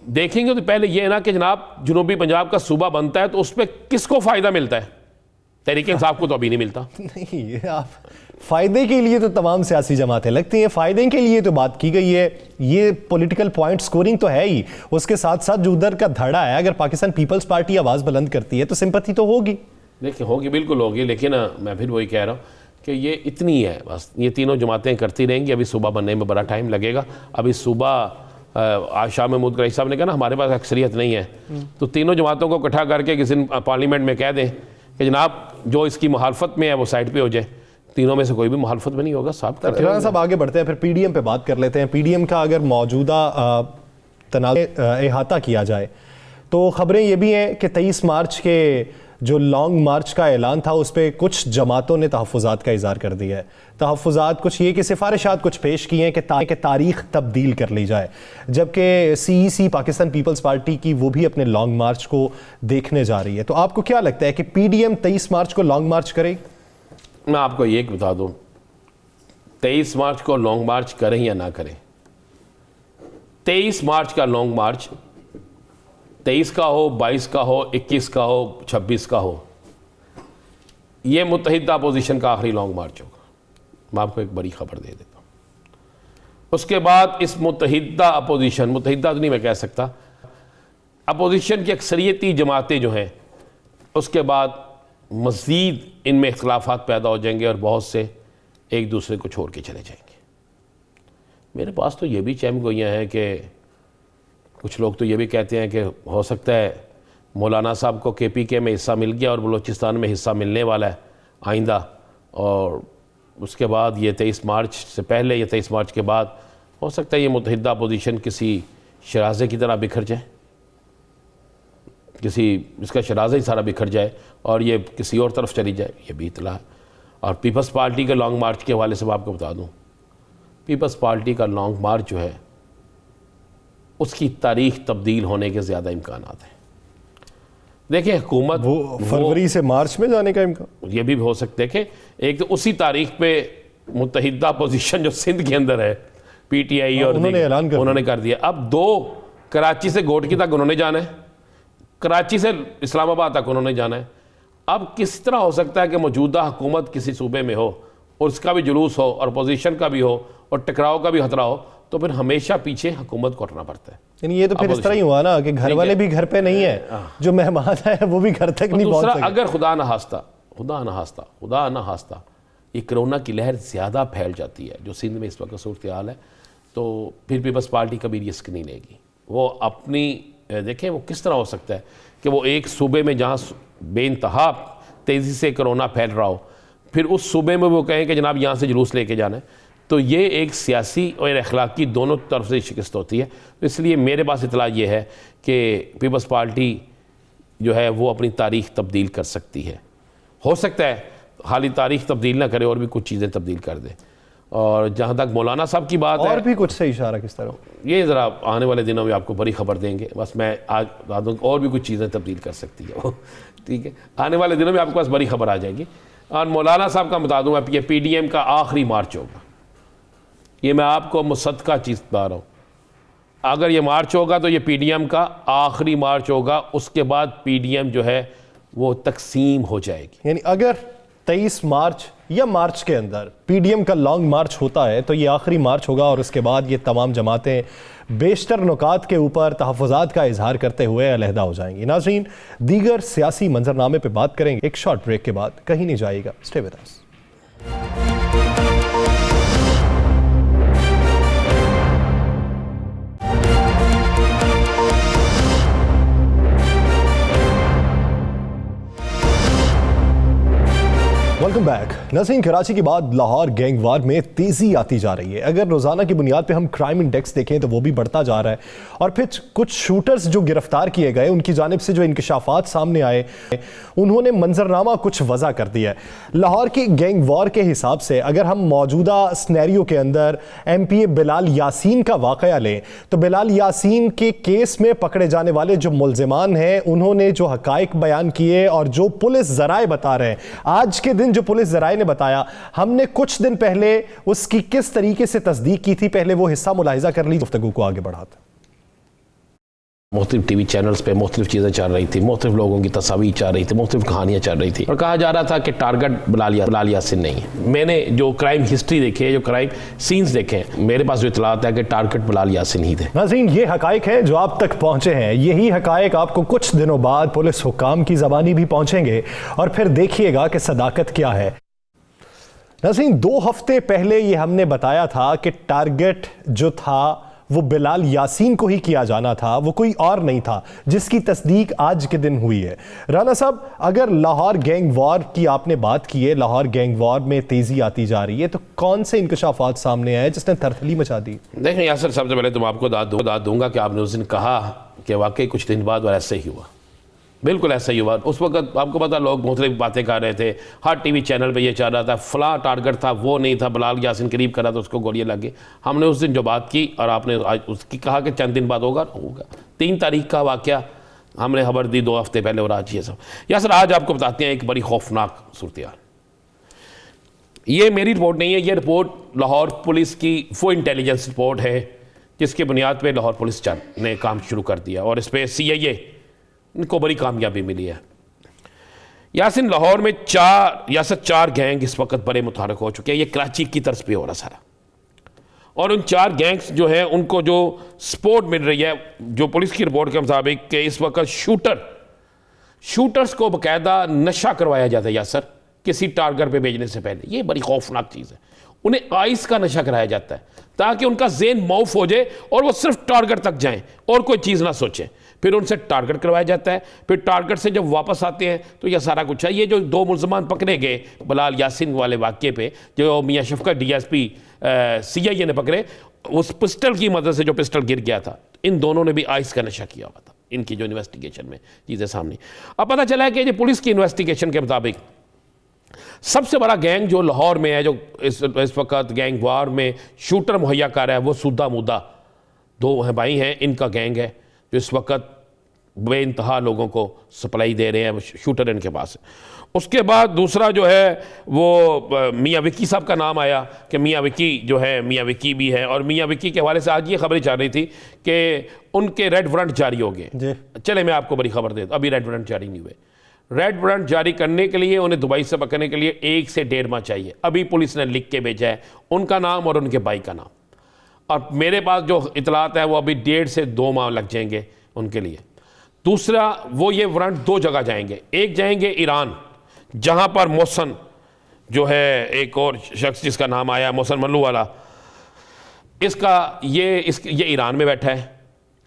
देखेंगे तो पहले ये है ना कि जनाब जनूबी पंजाब का सूबा बनता है तो उस पर किसको फ़ायदा मिलता है? तहरीक इंसाफ को तो अभी नहीं मिलता। नहीं, आप फ़ायदे के लिए तो तमाम सियासी जमातें लगती हैं, फ़ायदे के लिए तो बात की गई है, ये पॉलिटिकल पॉइंट स्कोरिंग तो है ही। उसके साथ साथ जो उधर का धड़ा है, अगर पाकिस्तान पीपल्स पार्टी आवाज़ बुलंद करती है तो सिंपैथी तो होगी। देखिए होगी, बिल्कुल होगी, लेकिन मैं फिर वही कह रहा हूँ कि ये इतनी है बस, ये तीनों जमातें करती रहेंगी। अभी सूबा बनने में बड़ा टाइम लगेगा। अभी सूबा आज शाह महमूद कुरैशी साहब ने कहा ना हमारे पास अक्सरियत नहीं है, तो तीनों जमातों को इकट्ठा करके किसी पार्लियामेंट में कह दें कि जनाब जो इसकी मुखालफत में है वो साइड पे हो जाए। तीनों में से कोई भी मुखालफत में नहीं होगा। साहब आगे बढ़ते हैं, फिर पीडीएम पे बात कर लेते हैं। पीडीएम का अगर मौजूदा अहाता किया जाए तो खबरें ये भी हैं कि 23 मार्च के जो लॉन्ग मार्च का ऐलान था उस पर कुछ जमातों ने तहफ़्फ़ुज़ात का इज़हार कर दिया है। तहफ़्फ़ुज़ात कुछ ये कि सिफारिशात कुछ पेश की हैं कि तारीख़ तब्दील कर ली जाए, जबकि सीईसी पाकिस्तान पीपल्स पार्टी की वो भी अपने लॉन्ग मार्च को देखने जा रही है। तो आपको क्या लगता है कि पीडीएम 23 मार्च को लॉन्ग मार्च करे? मैं आपको ये बता दूँ, 23 मार्च को लॉन्ग मार्च करें या ना करें, 23 मार्च का लॉन्ग मार्च 23 का हो, 22 का हो, 21 का हो, 26 का हो, ये मुत्तहिदा अपोजिशन का आखिरी लॉन्ग मार्च होगा। मैं आपको एक बड़ी खबर दे देता हूँ। उसके बाद इस मुत्तहिदा अपोजिशन, मुत्तहिदा तो नहीं मैं कह सकता, अपोजिशन की अक्सरियती जमातें जो हैं, उसके बाद मज़ीद इनमें इख्तलाफात पैदा हो जाएंगे और बहुत से एक दूसरे को छोड़ के चले जाएंगे। मेरे पास तो ये भी चहमगोइयाँ हैं कि कुछ लोग तो ये भी कहते हैं कि हो सकता है मौलाना साहब को केपीके में हिस्सा मिल गया और बलूचिस्तान में हिस्सा मिलने वाला है आइंदा, और उसके बाद ये 23 मार्च से पहले या 23 मार्च के बाद हो सकता है ये मुत्तहिदा अपोजिशन किसी शराजे की तरह बिखर जाए, किसी इसका शराजा ही सारा बिखर जाए और ये किसी और तरफ चली जाए, ये भी इतला है। और पीपल्स पार्टी के लॉन्ग मार्च के हवाले से मैं आपको बता दूँ, पीपल्स पार्टी का लॉन्ग मार्च जो है उसकी तारीख तब्दील होने के ज़्यादा इम्कान हैं। देखिए हुकूमत वो फरवरी से मार्च में जाने का इम्कान ये भी हो सकता है। देखें, एक तो उसी तारीख पे मुत्तहिदा पोजीशन जो सिंध के अंदर है पीटीआई और उन्होंने कर दिया। अब 2 कराची से गोटकी तक उन्होंने जाना है, कराची से इस्लामाबाद तक उन्होंने जाना है। अब किस तरह हो सकता है कि मौजूदा हुकूमत किसी सूबे में हो और उसका भी जुलूस हो और पोजीशन का भी हो और टकराव का भी खतरा हो, तो फिर हमेशा पीछे हुकूमत को हटना पड़ता है। यानी ये तो फिर इस तरह ही हुआ ना कि घर वाले भी घर पे नहीं है, जो मेहमान है वो भी घर तक नहीं पहुंच सके। अगर खुदा ना हास्ता ये कोरोना की लहर ज़्यादा फैल जाती है जो सिंध में इस वक्त सूरत हाल है, तो फिर पीपल्स पार्टी कभी रिस्क नहीं लेगी। वो अपनी देखें वो किस तरह हो सकता है कि वो एक सूबे में जहाँ बेइंतहा तेज़ी से कोरोना फैल रहा हो, फिर उस सूबे में वो कहें कि जनाब यहाँ से जुलूस लेके जाना है। तो ये एक सियासी और अखलाकी दोनों तरफ से शिकस्त होती है। तो इसलिए मेरे पास इतला ये है कि पीपल्स पार्टी जो है वो अपनी तारीख तब्दील कर सकती है। हो सकता है खाली तारीख तब्दील ना करे और भी कुछ चीज़ें तब्दील कर दे। और जहाँ तक मौलाना साहब की बात है, और भी कुछ से इशारा किस तरह? ये ज़रा आने वाले दिनों में आपको बड़ी खबर देंगे। बस मैं आज बता दूँ और भी कुछ चीज़ें तब्दील कर सकती है वो, ठीक है। आने वाले दिनों में आपके पास बड़ी खबर आ जाएगी। और मौलाना साहब का बता दूँ, ये PDM का आखिरी मार्च होगा। ये मैं आपको मुसद्दका चीज़ बता रहा हूँ। अगर ये मार्च होगा तो ये PDM का आखिरी मार्च होगा। उसके बाद PDM जो है वो तकसीम हो जाएगी। यानी अगर 23 मार्च या मार्च के अंदर PDM का लॉन्ग मार्च होता है तो ये आखिरी मार्च होगा और उसके बाद ये तमाम जमातें बेशतर नुकात के ऊपर तहफ़्फ़ुज़ात का इजहार करते हुए अलहदा हो जाएंगी। नाज़रीन, दीगर सियासी मंजरनामे पर बात करेंगे एक शॉर्ट ब्रेक के बाद। कहीं नहीं जाइएगा, stay with us. Welcome back. नाज़रीन, कराची के बाद लाहौर गैंगवार में तेज़ी आती जा रही है। अगर रोज़ाना की बुनियाद पे हम क्राइम इंडेक्स देखें तो वो भी बढ़ता जा रहा है। और फिर कुछ शूटर्स जो गिरफ्तार किए गए, उनकी जानिब से जो इंकशाफात सामने आए, उन्होंने मंजरनामा कुछ वज़ा कर दिया है। लाहौर के गैंगवार के हिसाब से अगर हम मौजूदा स्नैरियो के अंदर MPA बिलाल यासीन का वाक़या लें तो बिलाल यासीन के केस में पकड़े जाने वाले जो मुल्ज़िमान हैं, उन्होंने जो हक़ाइक़ बयान किए और जो पुलिस ज़राए बता रहे हैं, आज के दिन जो पुलिस ज़राए ने बताया, हमने कुछ दिन पहले उसकी किस तरीके से तस्दीक की थी, पहले वो हिस्सा मुलाहिजा कर ली, गुफ्तगू को आगे बढ़ाते। मुख्तलिफ TV चैनल्स पे मुख्तलिफ चीज़ें चल रही थी, मुख्तलिफ लोगों की तस्वीर चल रही थी, मुख्तलिफ कहानियाँ चल रही थी और कहा जा रहा था कि टारगेट बिलाल यासीन नहीं है। मैंने जो क्राइम हिस्ट्री देखी है, जो क्राइम सीन्स देखे हैं, मेरे पास जो इतलात है कि टारगेट बिलाल यासीन ही थे। नाज़रीन, ये हकाइक हैं जो आप तक पहुंचे हैं। यही हकाइक आपको कुछ दिनों बाद पुलिस हुक्काम की ज़बानी भी पहुंचेंगे और फिर देखिएगा कि सदाकत क्या है। नाज़रीन, 2 हफ्ते पहले ये हमने बताया था कि टारगेट जो था वो बिलाल यासीन को ही किया जाना था, वो कोई और नहीं था, जिसकी तस्दीक आज के दिन हुई है। राना साहब, अगर लाहौर गैंग वॉर की आपने बात की है, लाहौर गैंग वॉर में तेज़ी आती जा रही है, तो कौन से इंकशाफात सामने आए जिसने तरथली मचा दी? देखें यासर, सबसे पहले तो मैं आपको दाद दूंगा कि आपने उस दिन कहा कि वाकई कुछ दिन बाद ऐसे ही हुआ। बिल्कुल ऐसा ही हुआ। उस वक्त आपको पता, लोग मुख्तलिफ बातें कर रहे थे, हर TV चैनल पे ये चल रहा था, फला टारगेट था, वो नहीं था, बिलाल यासीन करीब करा तो उसको गोलियां लग गई। हमने उस दिन जो बात की और आपने आज उसकी कहा कि चंद दिन बाद होगा 3 तारीख का वाक़या हमने खबर दी 2 हफ्ते पहले और आज ये सब। या सर, आज आपको बताते हैं एक बड़ी खौफनाक सूरत। ये मेरी रिपोर्ट नहीं है, ये रिपोर्ट लाहौर पुलिस की वो इंटेलिजेंस रिपोर्ट है जिसके बुनियाद पर लाहौर पुलिस ने काम शुरू कर दिया और इस पर CIA इनको बड़ी कामयाबी मिली है। यासिन, लाहौर में 4 गैंग इस वक्त बड़े मुतहरक हो चुके हैं। ये कराची की तरफ पे हो रहा सारा, और उन 4 गैंग्स जो हैं उनको जो सपोर्ट मिल रही है, जो पुलिस की रिपोर्ट के मुताबिक कि इस वक्त शूटर्स को बाकायदा नशा करवाया जाता है यासर, किसी टारगेट पे भेजने से पहले। ये बड़ी खौफनाक चीज़ है। उन्हें आइस का नशा कराया जाता है ताकि उनका ज़हन मौफ हो जाए और वो सिर्फ टारगेट तक जाएं और कोई चीज़ ना सोचें। फिर उनसे टारगेट करवाया जाता है, फिर टारगेट से जब वापस आते हैं तो यह सारा कुछ है। ये जो 2 मुल्ज़मान पकड़े गए बिलाल यासीन वाले वाक़े पे, जो मियाँ शफकत DSP CIA ने पकड़े, उस पिस्टल की मदद से जो पिस्टल गिर गया था, इन दोनों ने भी आइस का नशा किया हुआ था। इनकी जो इन्वेस्टिगेशन में चीज़ें सामने अब पता चला है कि पुलिस की इन्वेस्टिगेशन के मुताबिक सबसे बड़ा गैंग जो लाहौर में है, जो इस वक्त गैंग वार में शूटर मुहैया कर रहा है, वो सूदा मुदा 2 भाई हैं। इनका गैंग है जो इस वक्त बेइंतहा लोगों को सप्लाई दे रहे हैं, शूटर इनके पास है। उसके बाद दूसरा जो है वो मियाँ विक्की साहब का नाम आया कि मियाँ विक्की जो है, मियाँ विक्की भी है। और मियाँ विक्की के हवाले से आज ये खबरें चल रही थी कि उनके रेड वारंट जारी हो गए। चले मैं आपको बड़ी खबर देता हूँ, अभी रेड वारंट जारी नहीं हुए। रेड वारंट जारी करने के लिए उन्हें दुबई से पकड़ने के लिए 1 से 1.5 माह चाहिए। अभी पुलिस ने लिख के भेजा है उनका नाम और उनके भाई का नाम, और मेरे पास जो इतलात है वो अभी 1.5 से 2 माह लग जाएंगे उनके लिए। दूसरा, वो ये वारंट 2 जगह जाएंगे। एक जाएंगे ईरान, जहां पर मोहसन जो है एक और शख्स जिसका नाम आया मोहसन मल्लू वाला, ये ईरान में बैठा है।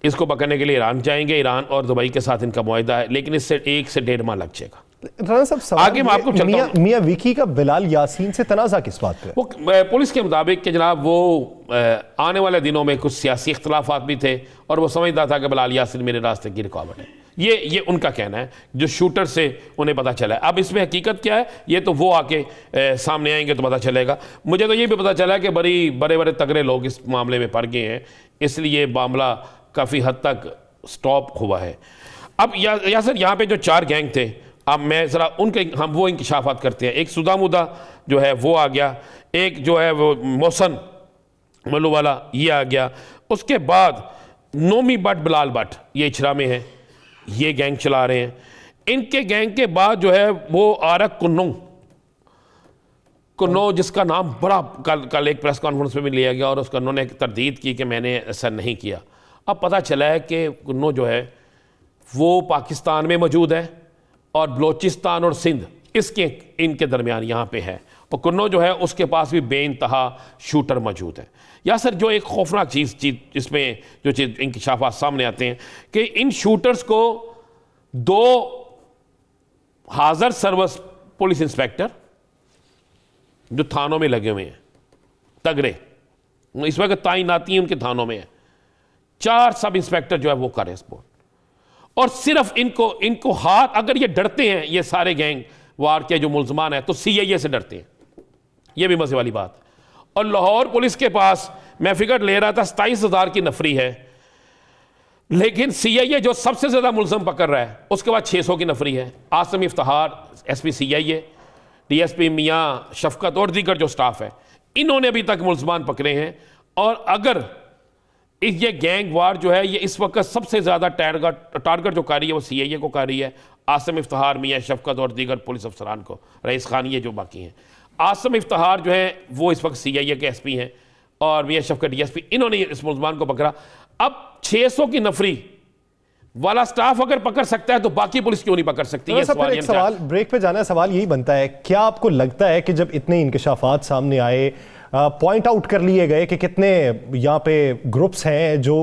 इसको पकड़ने के लिए ईरान जाएंगे। ईरान और दुबई के साथ इनका मुआहदा है, लेकिन इससे 1 से 1.5 माह लग जाएगा। राना साहब, सवाल आगे मैं आपको चलता हूं। मियां विकी का बिलाल यासीन से तनाज़ा किस बात पे? वो पुलिस के मुताबिक कि जनाब वो आने वाले दिनों में कुछ सियासी इख्तलाफात भी थे और वो समझता था कि बिलाल यासीन मेरे रास्ते की रुकावट है। ये उनका कहना है, जो शूटर से उन्हें पता चला है। अब इसमें हकीकत क्या है ये तो वो आके सामने आएंगे तो पता चलेगा। मुझे तो ये भी पता चला है कि बड़े बड़े तगड़े लोग इस मामले में पड़ गए हैं, इसलिए मामला काफ़ी हद तक स्टॉप हुआ है। अब यासर यहाँ पे जो 4 गैंग थे, अब मैं ज़रा हम वो इंकशाफात करते हैं। एक सुदामुदा जो है वो आ गया, एक जो है वो मोहसन मल्लू वाला ये आ गया, उसके बाद नोमी भट्ट बिलाल भट्ट ये इछरा में है, ये गैंग चला रहे हैं। इनके गैंग के बाद जो है वो आ रहा कुन्नो जिसका नाम बड़ा कल एक प्रेस कॉन्फ्रेंस में भी लिया गया और उसका उन्होंने तरदीद की कि मैंने ऐसा नहीं किया। अब पता चला है कि कुन्नो जो है वो पाकिस्तान में मौजूद है और बलोचिस्तान और सिंध इनके दरमियान यहाँ पे है, और कुन्नो जो है उसके पास भी बेइंतहा शूटर मौजूद है। या सर जो एक खौफनाक चीज़ जिसमें जो चीज़ इंकशाफात सामने आते हैं कि इन शूटर्स को 2 हाज़र सर्विस पुलिस इंस्पेक्टर जो थानों में लगे हुए हैं तगड़े, इस वक्त तैनाती उनके थानों में है, 4 सब इंस्पेक्टर जो है वो करें स्पोर्ट, और सिर्फ इनको हाथ, अगर ये डरते हैं ये सारे गैंग वार के जो मुल्ज़मान हैं तो CIA से डरते हैं, ये भी मज़े वाली बात। और लाहौर पुलिस के पास मैं फिगर ले रहा था 27,000 की नफरी है, लेकिन CIA जो सबसे ज़्यादा मुल्ज़म पकड़ रहा है उसके बाद 600 की नफरी है। Asim Iftikhar SP CIA, DSP मियाँ शफकत और दीगर जो स्टाफ है, इन्होंने अभी तक मुल्ज़मान पकड़े हैं। और अगर ये गैंग वार जो है ये इस वक्त सबसे ज़्यादा टारगेट जो कर रही है वो CIA को कर रही है, आसिम इफ्तिखार मियाँ शफकत और दीगर पुलिस अफसरान को, रईस खान ये जो बाकी हैं। आसिम इफ्तिखार जो है वो इस वक्त CIA के SP हैं और मियाँ शफकत DSP, इन्होंने इस मुल्ज़मान को पकड़ा। अब 600 की नफरी वाला स्टाफ अगर पकड़ सकता है तो बाकी पुलिस क्यों नहीं पकड़ सकती? ये सवाल ब्रेक पे जाना है, सवाल यही बनता है, क्या आपको लगता है कि जब इतने इंकशाफात सामने आए, पॉइंट आउट कर लिए गए कि कितने यहाँ पे ग्रुप्स हैं जो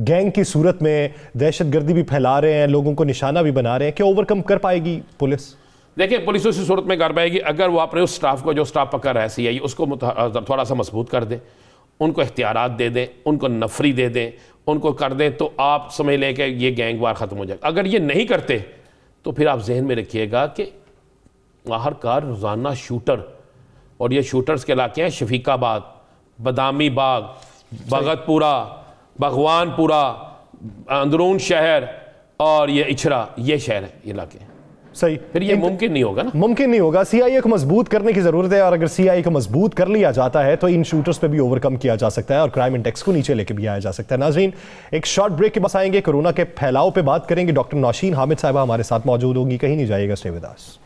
गैंग की सूरत में दहशतगर्दी भी फैला रहे हैं, लोगों को निशाना भी बना रहे हैं, क्या ओवरकम कर पाएगी पुलिस? देखिए, पुलिस उसी सूरत में कर पाएगी अगर वो अपने उस स्टाफ को, जो स्टाफ पकड़ रहा है CIA, उसको थोड़ा सा मजबूत कर दें, उनको इख्तियारात दे दें, उनको नफरी दे दें, उनको कर दें, तो आप समझ लें कि ये गैंग वार ख़त्म हो जाएगा। अगर ये नहीं करते तो फिर आप जहन में रखिएगा कि आखिरकार रोज़ाना शूटर, और ये शूटर्स के इलाके हैं शफीकाबाद, बदामी बाग, भगतपुरा, भगवानपुरा, अंदरून शहर और ये इछरा, ये शहर है इलाके। सही, फिर ये मुमकिन नहीं होगा ना, मुमकिन नहीं होगा। CIA को मजबूत करने की जरूरत है, और अगर CIA को मजबूत कर लिया जाता है तो इन शूटर्स पे भी ओवरकम किया जा सकता है और क्राइम इंडेक्स को नीचे लेके भी आया जा सकता है। नाज़रीन, एक शॉर्ट ब्रेक के बाद आएंगे, कोरोना के फैलाव पे बात करेंगे। डॉक्टर नौशीन हामिद साहिबा हमारे साथ मौजूद होगी, कहीं नहीं जाइएगा, stay with us.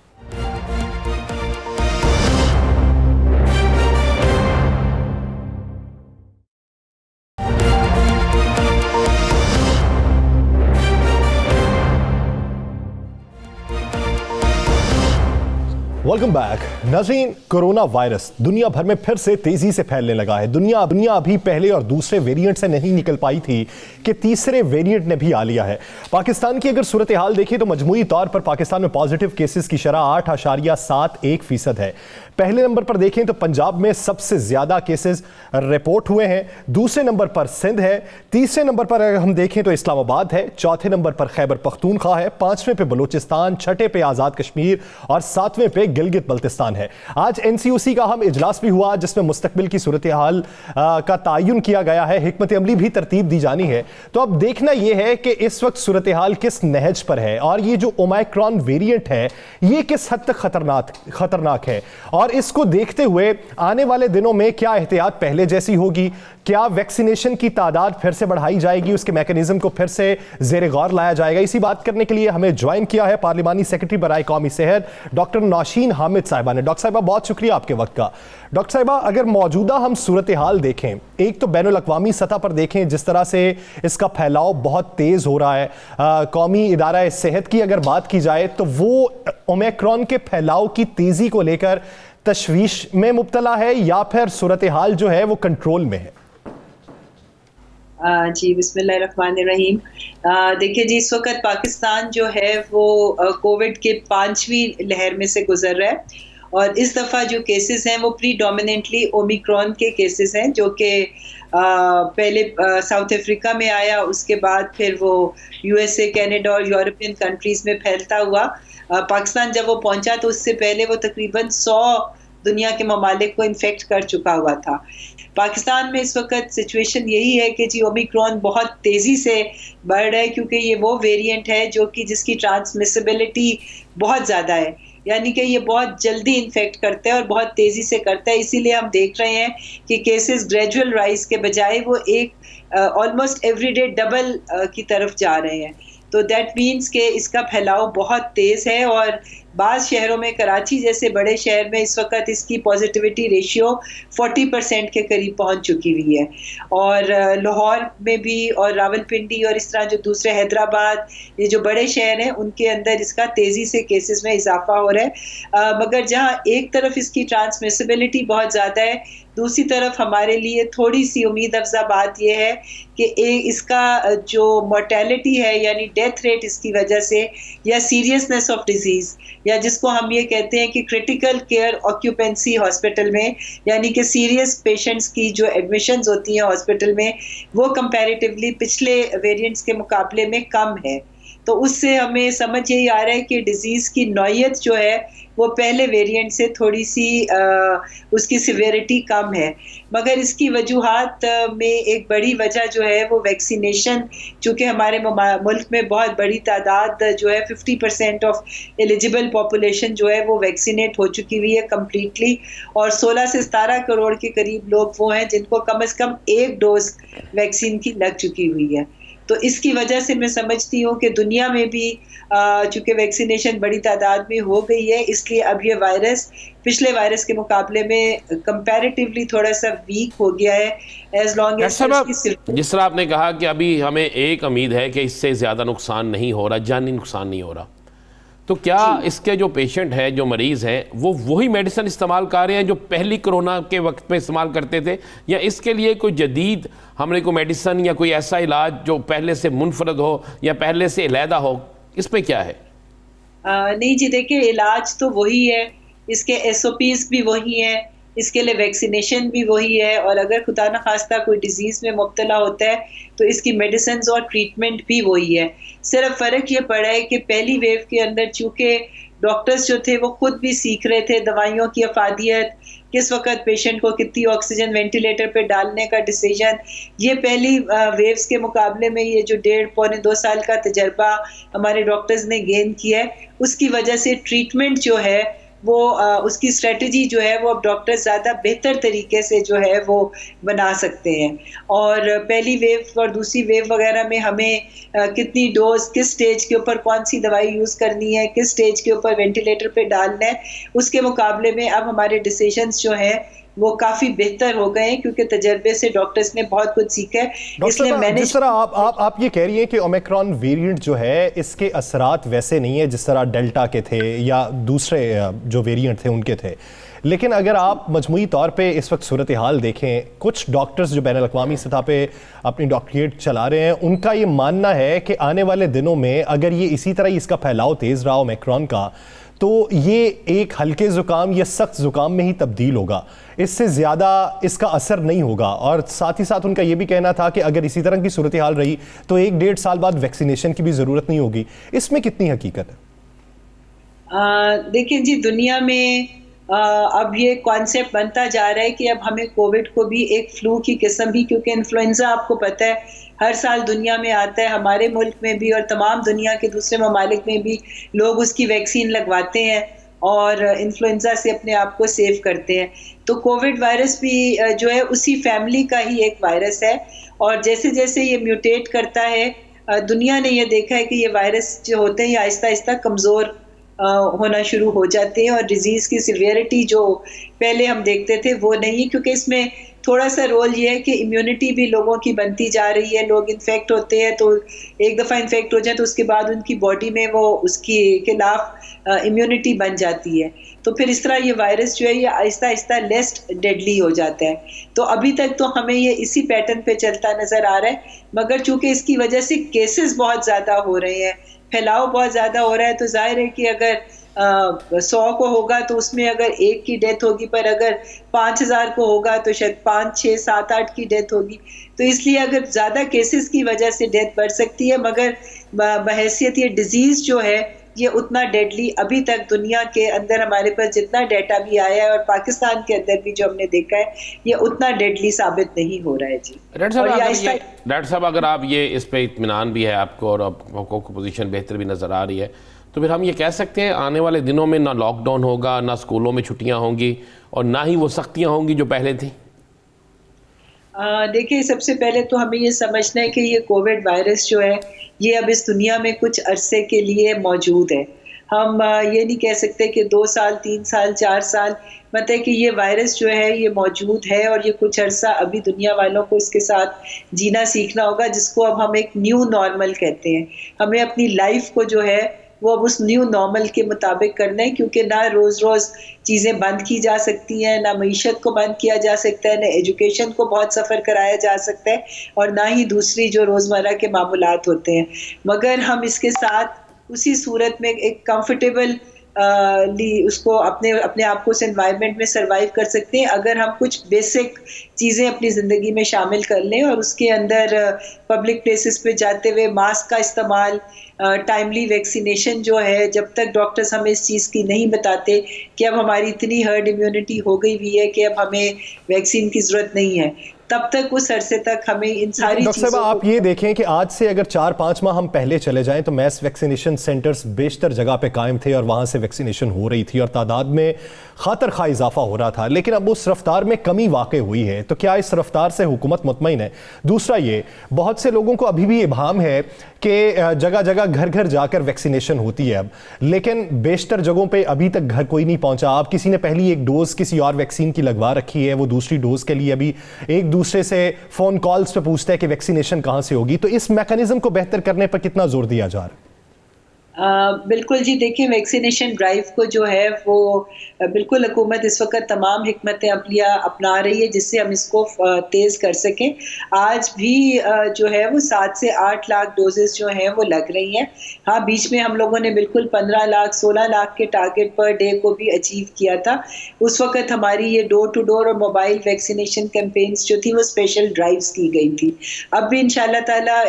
Welcome back. नाज़रीन, कोरोना वायरस दुनिया भर में फिर से तेजी से फैलने लगा है। दुनिया अभी पहले और दूसरे वेरिएंट से नहीं निकल पाई थी कि तीसरे वेरिएंट ने भी आ लिया है। पाकिस्तान की अगर सूरत हाल देखें तो मजमूई तौर पर पाकिस्तान में पॉजिटिव केसेस की शरह 8.71% है। पहले नंबर पर देखें तो पंजाब में सबसे ज्यादा केसेस रिपोर्ट हुए हैं, दूसरे नंबर पर सिंध है, तीसरे नंबर पर अगर हम देखें तो इस्लामाबाद है, चौथे नंबर पर खैबर पख्तूनख्वा है, पांचवें पे बलूचिस्तान, छठे पे आज़ाद कश्मीर और सातवें पे गिलगित बल्तिस्तान है। आज NCOC का अहम इजलास भी हुआ जिसमें मुस्तकबिल की सूरत हाल का तयन किया गया है, हिकमत अमली भी तरतीब दी जानी है। तो अब देखना यह है कि इस वक्त सूरत हाल किस नहज पर है और ये जो ओमाइक्रॉन वेरिएंट है ये किस हद तक खतरनाक है, और इसको देखते हुए आने वाले दिनों में क्या एहतियात पहले जैसी होगी, क्या वैक्सीनेशन की तादाद फिर से बढ़ाई जाएगी, उसके मैकेनिज्म को फिर से ज़ेरे गौर लाया जाएगा। इसी बात करने के लिए हमें ज्वाइन किया है पार्लिमानी सेक्रेटरी बराए कौमी सेहत डॉक्टर नौशीन हामिद साहिबा ने। डॉक्टर साहिबा, बहुत शुक्रिया आपके वक्त का। डॉक्टर साहिबा, अगर मौजूदा हम सूरत हाल देखें, एक तो बैनुल अक़वामी सतह पर देखें जिस तरह से इसका फैलाव बहुत तेज हो रहा है, कौमी इदारा सेहत की अगर बात की जाए तो वो ओमिक्रॉन के फैलाव की तेजी को लेकर तशवीश में मुब्तला है या फिर सूरत हाल जो है वो कंट्रोल में है? जी, बिस्मिल्लाहिर्रहमानिर्रहीम। देखिए जी, इस वक़्त पाकिस्तान जो है वो कोविड के 5वीं लहर में से गुज़र रहा है और इस दफ़ा जो केसेस हैं वो प्रीडोमिनेंटली ओमिक्रॉन के केसेस हैं, जो कि पहले साउथ अफ्रीका में आया, उसके बाद फिर वो यूएसए, कनाडा और यूरोपियन कंट्रीज़ में फैलता हुआ पाकिस्तान जब वो पहुँचा तो उससे पहले वो तकरीबन 100 दुनिया के ममालिक को इन्फेक्ट कर चुका हुआ था। पाकिस्तान में इस वक़्त सिचुएशन यही है कि जी ओमिक्रॉन बहुत तेज़ी से बढ़ रहा है, क्योंकि ये वो वेरिएंट है जो कि जिसकी ट्रांसमिसिबिलिटी बहुत ज़्यादा है। यानी कि ये बहुत जल्दी इन्फेक्ट करता है और बहुत तेज़ी से करता है। इसीलिए हम देख रहे हैं कि केसेस ग्रेजुअल राइज़ के बजाय वो एक ऑलमोस्ट एवरीडे डबल की तरफ जा रहे हैं। तो दैट मीन्स कि इसका फैलाव बहुत तेज़ है और बाज़ शहरों में, कराची जैसे बड़े शहर में इस वक़्त इसकी पॉज़िटिविटी रेशियो 40% के करीब पहुंच चुकी हुई है। और लाहौर में भी और रावलपिंडी और इस तरह जो दूसरे हैदराबाद, ये जो बड़े शहर हैं उनके अंदर इसका तेज़ी से केसेस में इज़ाफ़ा हो रहा है। मगर जहाँ एक तरफ इसकी ट्रांसमिसिबिलिटी बहुत ज़्यादा है, दूसरी तरफ हमारे लिए थोड़ी-सी उम्मीद अफ़ज़ा बात ये है कि इसका जो मोर्टेलिटी है, यानी डेथ रेट इसकी वजह से, या सीरियसनेस ऑफ डिज़ीज़, या जिसको हम ये कहते हैं कि क्रिटिकल केयर ऑक्यूपेंसी हॉस्पिटल में, यानी कि सीरियस पेशेंट्स की जो एडमिशंस होती हैं हॉस्पिटल में, वो कंपैरेटिवली पिछले वेरिएंट्स के मुकाबले में कम है। तो उससे हमें समझ यही आ रहा है कि डिज़ीज़ की नौइयत जो है वो पहले वेरिएंट से थोड़ी-सी उसकी सिवियरिटी कम है। मगर इसकी वजूहात में एक बड़ी वजह जो है वो वैक्सीनेशन, चूँकि हमारे मुल्क में बहुत बड़ी तादाद जो है 50% ऑफ एलिजिबल पॉपुलेशन जो है वो वैक्सीनेट हो चुकी हुई है कंप्लीटली, और 16 से 17 करोड़ के करीब लोग वो हैं जिनको कम से कम 1 डोज़ वैक्सीन की लग चुकी हुई है। तो इसकी वजह से मैं समझती हूँ कि दुनिया में भी चूँकि वैक्सीनेशन बड़ी तादाद में हो गई है, इसलिए अब ये वायरस पिछले वायरस के मुकाबले में कंपैरेटिवली थोड़ा-सा वीक हो गया है, एज़ लॉन्ग एज़ इसकी जिस तरह आपने कहा कि अभी हमें एक उम्मीद है कि इससे ज़्यादा नुकसान नहीं हो रहा, जानी नुकसान नहीं हो रहा, तो क्या इसके जो पेशेंट हैं, जो मरीज़ हैं, वो वही मेडिसिन इस्तेमाल कर रहे हैं जो पहली कोरोना के वक्त में इस्तेमाल करते थे, या इसके लिए कोई जदीद हमने कोई मेडिसिन या कोई ऐसा इलाज जो पहले से मुनफरद हो या पहले से अलहदा हो, इस पे क्या है? नहीं जी, देखिए इलाज तो वही है, इसके एसओपीज़ भी वही हैं, इसके लिए वैक्सीनेशन भी वही है, और अगर खुदा न खास्ता कोई डिज़ीज़ में मुब्तला होता है तो इसकी मेडिसिन्स और ट्रीटमेंट भी वही है। सिर्फ फ़र्क ये पड़ा है कि पहली वेव के अंदर चूँकि डॉक्टर्स जो थे वो खुद भी सीख रहे थे दवाइयों की अफादियत, किस वक़्त पेशेंट को कितनी ऑक्सीजन वेंटिलेटर पे डालने का डिसीजन, ये पहली वेव्स के मुकाबले में ये जो 1.5 पौने 2 साल का तजर्बा हमारे डॉक्टर्स ने गेन किया है, उसकी वजह से ट्रीटमेंट जो है वो उसकी स्ट्रेटजी जो है वो अब डॉक्टर ज़्यादा बेहतर तरीके से जो है वो बना सकते हैं। और पहली वेव और दूसरी वेव वगैरह में हमें कितनी डोज, किस स्टेज के ऊपर कौन सी दवाई यूज़ करनी है, किस स्टेज के ऊपर वेंटिलेटर पे डालना है, उसके मुकाबले में अब हमारे डिसीजंस जो हैं वो काफ़ी बेहतर हो गए हैं, क्योंकि तजर्बे से डॉक्टर्स ने बहुत कुछ सीखा है। इसलिए मैंने जिस तरह आप ये कह रही हैं कि ओमिक्रॉन वेरिएंट जो है इसके असरात वैसे नहीं है जिस तरह डेल्टा के थे या दूसरे जो वेरिएंट थे उनके थे, लेकिन अगर आप मजमूई तौर पे इस वक्त सूरत हाल देखें, कुछ डॉक्टर्स जो बैनुल अक़वामी सतह पे अपनी डॉक्टरेट चला रहे हैं, उनका ये मानना है कि आने वाले दिनों में अगर ये इसी तरह इसका फैलाव तेज़ रहा ओमिक्रॉन का, तो ये एक हल्के ज़ुकाम या सख्त ज़ुकाम में ही तब्दील होगा, इससे ज़्यादा इसका असर नहीं होगा। और साथ ही साथ उनका ये भी कहना था कि अगर इसी तरह की सूरत हाल रही तो 1-1.5 साल बाद वैक्सीनेशन की भी ज़रूरत नहीं होगी। इसमें कितनी हकीकत है? देखिए जी, दुनिया में अब ये कॉन्सेप्ट बनता जा रहा है कि अब हमें कोविड को भी एक फ्लू की किस्म ही, क्योंकि इन्फ्लुएंजा आपको पता है हर साल दुनिया में आता है, हमारे मुल्क में भी और तमाम दुनिया के दूसरे ममालिक में भी लोग उसकी वैक्सीन लगवाते हैं और इन्फ्लुएंजा से अपने आप को सेव करते हैं। तो कोविड वायरस भी जो है उसी फैमिली का ही एक वायरस है, और जैसे जैसे ये म्यूटेट करता है, दुनिया ने ये देखा है कि ये वायरस जो होते हैं ये आहिस्ता आहिस्ता कमज़ोर होना शुरू हो जाते हैं, और डिज़ीज़ की सिवियरिटी जो पहले हम देखते थे वो नहीं, क्योंकि इसमें थोड़ा सा रोल ये है कि इम्यूनिटी भी लोगों की बनती जा रही है। लोग इन्फेक्ट होते हैं तो एक दफ़ा इन्फेक्ट हो जाए तो उसके बाद उनकी बॉडी में वो उसके खिलाफ इम्यूनिटी बन जाती है। तो फिर इस तरह ये वायरस जो है ये आहिस्ता आहिस्ता लेस डेडली हो जाता है। तो अभी तक तो हमें ये इसी पैटर्न पे चलता नज़र आ रहा है, मगर चूंकि इसकी वजह से केसेस बहुत ज़्यादा हो रहे हैं, फैलाव बहुत ज़्यादा हो रहा है, तो जाहिर है कि अगर 100 को होगा तो उसमें अगर 1 की डेथ होगी, पर अगर 5000 को होगा तो शायद 5, 6, 7, 8 की डेथ होगी। तो इसलिए अगर ज़्यादा केसेस की वजह से डेथ बढ़ सकती है, मगर बहैसियत ये डिजीज़ जो है ये उतना डेडली अभी तक दुनिया के अंदर हमारे पास जितना डाटा भी आया है और पाकिस्तान के अंदर भी जो हमने देखा है, ये उतना डेडली साबित नहीं हो रहा है जी। डॉक्टर साहब, अगर आप ये इस पे इत्मीनान भी है आपको और आपको पोजीशन बेहतर भी नज़र आ रही है, तो फिर हम ये कह सकते हैं आने वाले दिनों में ना लॉकडाउन होगा, ना स्कूलों में छुट्टियां होंगी और ना ही वो सख्तियां होंगी जो पहले थी? देखिए, सबसे पहले तो हमें ये समझना है कि ये कोविड वायरस जो है ये अब इस दुनिया में कुछ अरसे के लिए मौजूद है। हम ये नहीं कह सकते कि 2 साल, 3 साल, 4 साल, मतलब कि ये वायरस जो है ये मौजूद है और ये कुछ अरसा अभी दुनिया वालों को इसके साथ जीना सीखना होगा, जिसको अब हम एक न्यू नॉर्मल कहते हैं। हमें अपनी लाइफ को जो है वो अब उस न्यू नॉर्मल के मुताबिक करना है, क्योंकि ना रोज़ रोज़ चीज़ें बंद की जा सकती हैं, ना मईशत को बंद किया जा सकता है, ना एजुकेशन को बहुत सफ़र कराया जा सकता है, और ना ही दूसरी जो रोज़मर्रा के मामूलात होते हैं। मगर हम इसके साथ उसी सूरत में एक कंफर्टेबल उसको अपने आप को उस एनवायरनमेंट में सर्वाइव कर सकते हैं अगर हम कुछ बेसिक चीज़ें अपनी ज़िंदगी में शामिल कर लें, और उसके अंदर पब्लिक प्लेसेस पे जाते हुए मास्क का इस्तेमाल, टाइमली वैक्सीनेशन जो है, जब तक डॉक्टर्स हमें इस चीज़ की नहीं बताते कि अब हमारी इतनी हर्ड इम्यूनिटी हो गई हुई है कि अब हमें वैक्सीन की ज़रूरत नहीं है, तब तक उस अरसे तक हमें इन सारी डॉक्टर साहब, आप ये देखें कि आज से अगर 4-5 माह हम पहले चले जाएं तो मैस वैक्सीनेशन सेंटर्स बेशतर जगह पे कायम थे और वहां से वैक्सीनेशन हो रही थी और तादाद में खातर खा इजाफा हो रहा था, लेकिन अब उस रफ्तार में कमी वाक़ई हुई है। तो क्या इस रफ्तार से हुकूमत मुतमईन है? दूसरा, ये बहुत से लोगों को अभी भी इबाम है कि जगह जगह घर घर जाकर वैक्सीनेशन होती है अब, लेकिन बेशतर जगहों पे अभी तक घर कोई नहीं पहुंचा। आप किसी ने पहली एक डोज किसी और वैक्सीन की लगवा रखी है, वो दूसरी डोज के लिए अभी एक दूसरे से फोन कॉल्स पे पूछता है कि वैक्सीनेशन कहां से होगी। तो इस मैकेनिज्म को बेहतर करने पर कितना जोर दिया जा रहा है? बिल्कुल जी, देखिए, वैक्सीनेशन ड्राइव को जो है वो बिल्कुल हुकूमत इस वक्त तमाम हिकमतें अपना रही है जिससे हम इसको तेज़ कर सकें। आज भी जो है वो 7 से 8 लाख डोजेस जो हैं वो लग रही हैं। हाँ, बीच में हम लोगों ने बिल्कुल 15 लाख 16 लाख के टारगेट पर डे को भी अचीव किया था। उस वक्त हमारी ये डोर टू डोर और मोबाइल वैक्सीनेशन कैंपेन्स जो थी वो स्पेशल ड्राइव्स की गई थी। अब भी इंशाल्लाह ताला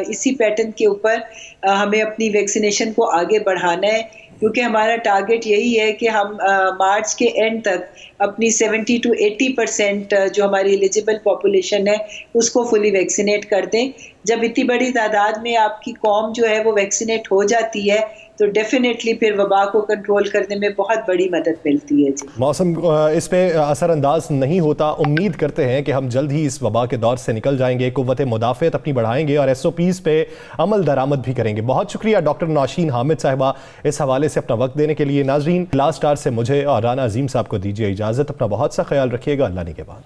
इसी पैटर्न के ऊपर हमें अपनी वैक्सीनेशन को आगे बढ़ाना है, क्योंकि हमारा टारगेट यही है कि हम मार्च के एंड तक अपनी 70 to 80% जो हमारी एलिजिबल पॉपुलेशन है उसको फुली वैक्सीनेट कर दें। जब इतनी बड़ी तादाद में आपकी कौम जो है वो वैक्सीनेट हो जाती है तो डेफिनेटली फिर वबा को कंट्रोल करने में बहुत बड़ी मदद मिलती है जी। मौसम इस पे असरअंदाज नहीं होता। उम्मीद करते हैं कि हम जल्द ही इस वबा के दौर से निकल जाएंगे, कुव्वत मुदाफ़ियत अपनी बढ़ाएंगे और SOPs पे अमल दरामद भी करेंगे। बहुत शुक्रिया डॉक्टर नौशीन हामिद साहिबा इस हवाले से अपना वक्त देने के लिए। नाजरीन, लास्ट स्टार से मुझे और राना अजीम साहब को दीजिए इजाज़त। अपना बहुत सा ख्याल रखिएगा। अल्लाह ने के बाद।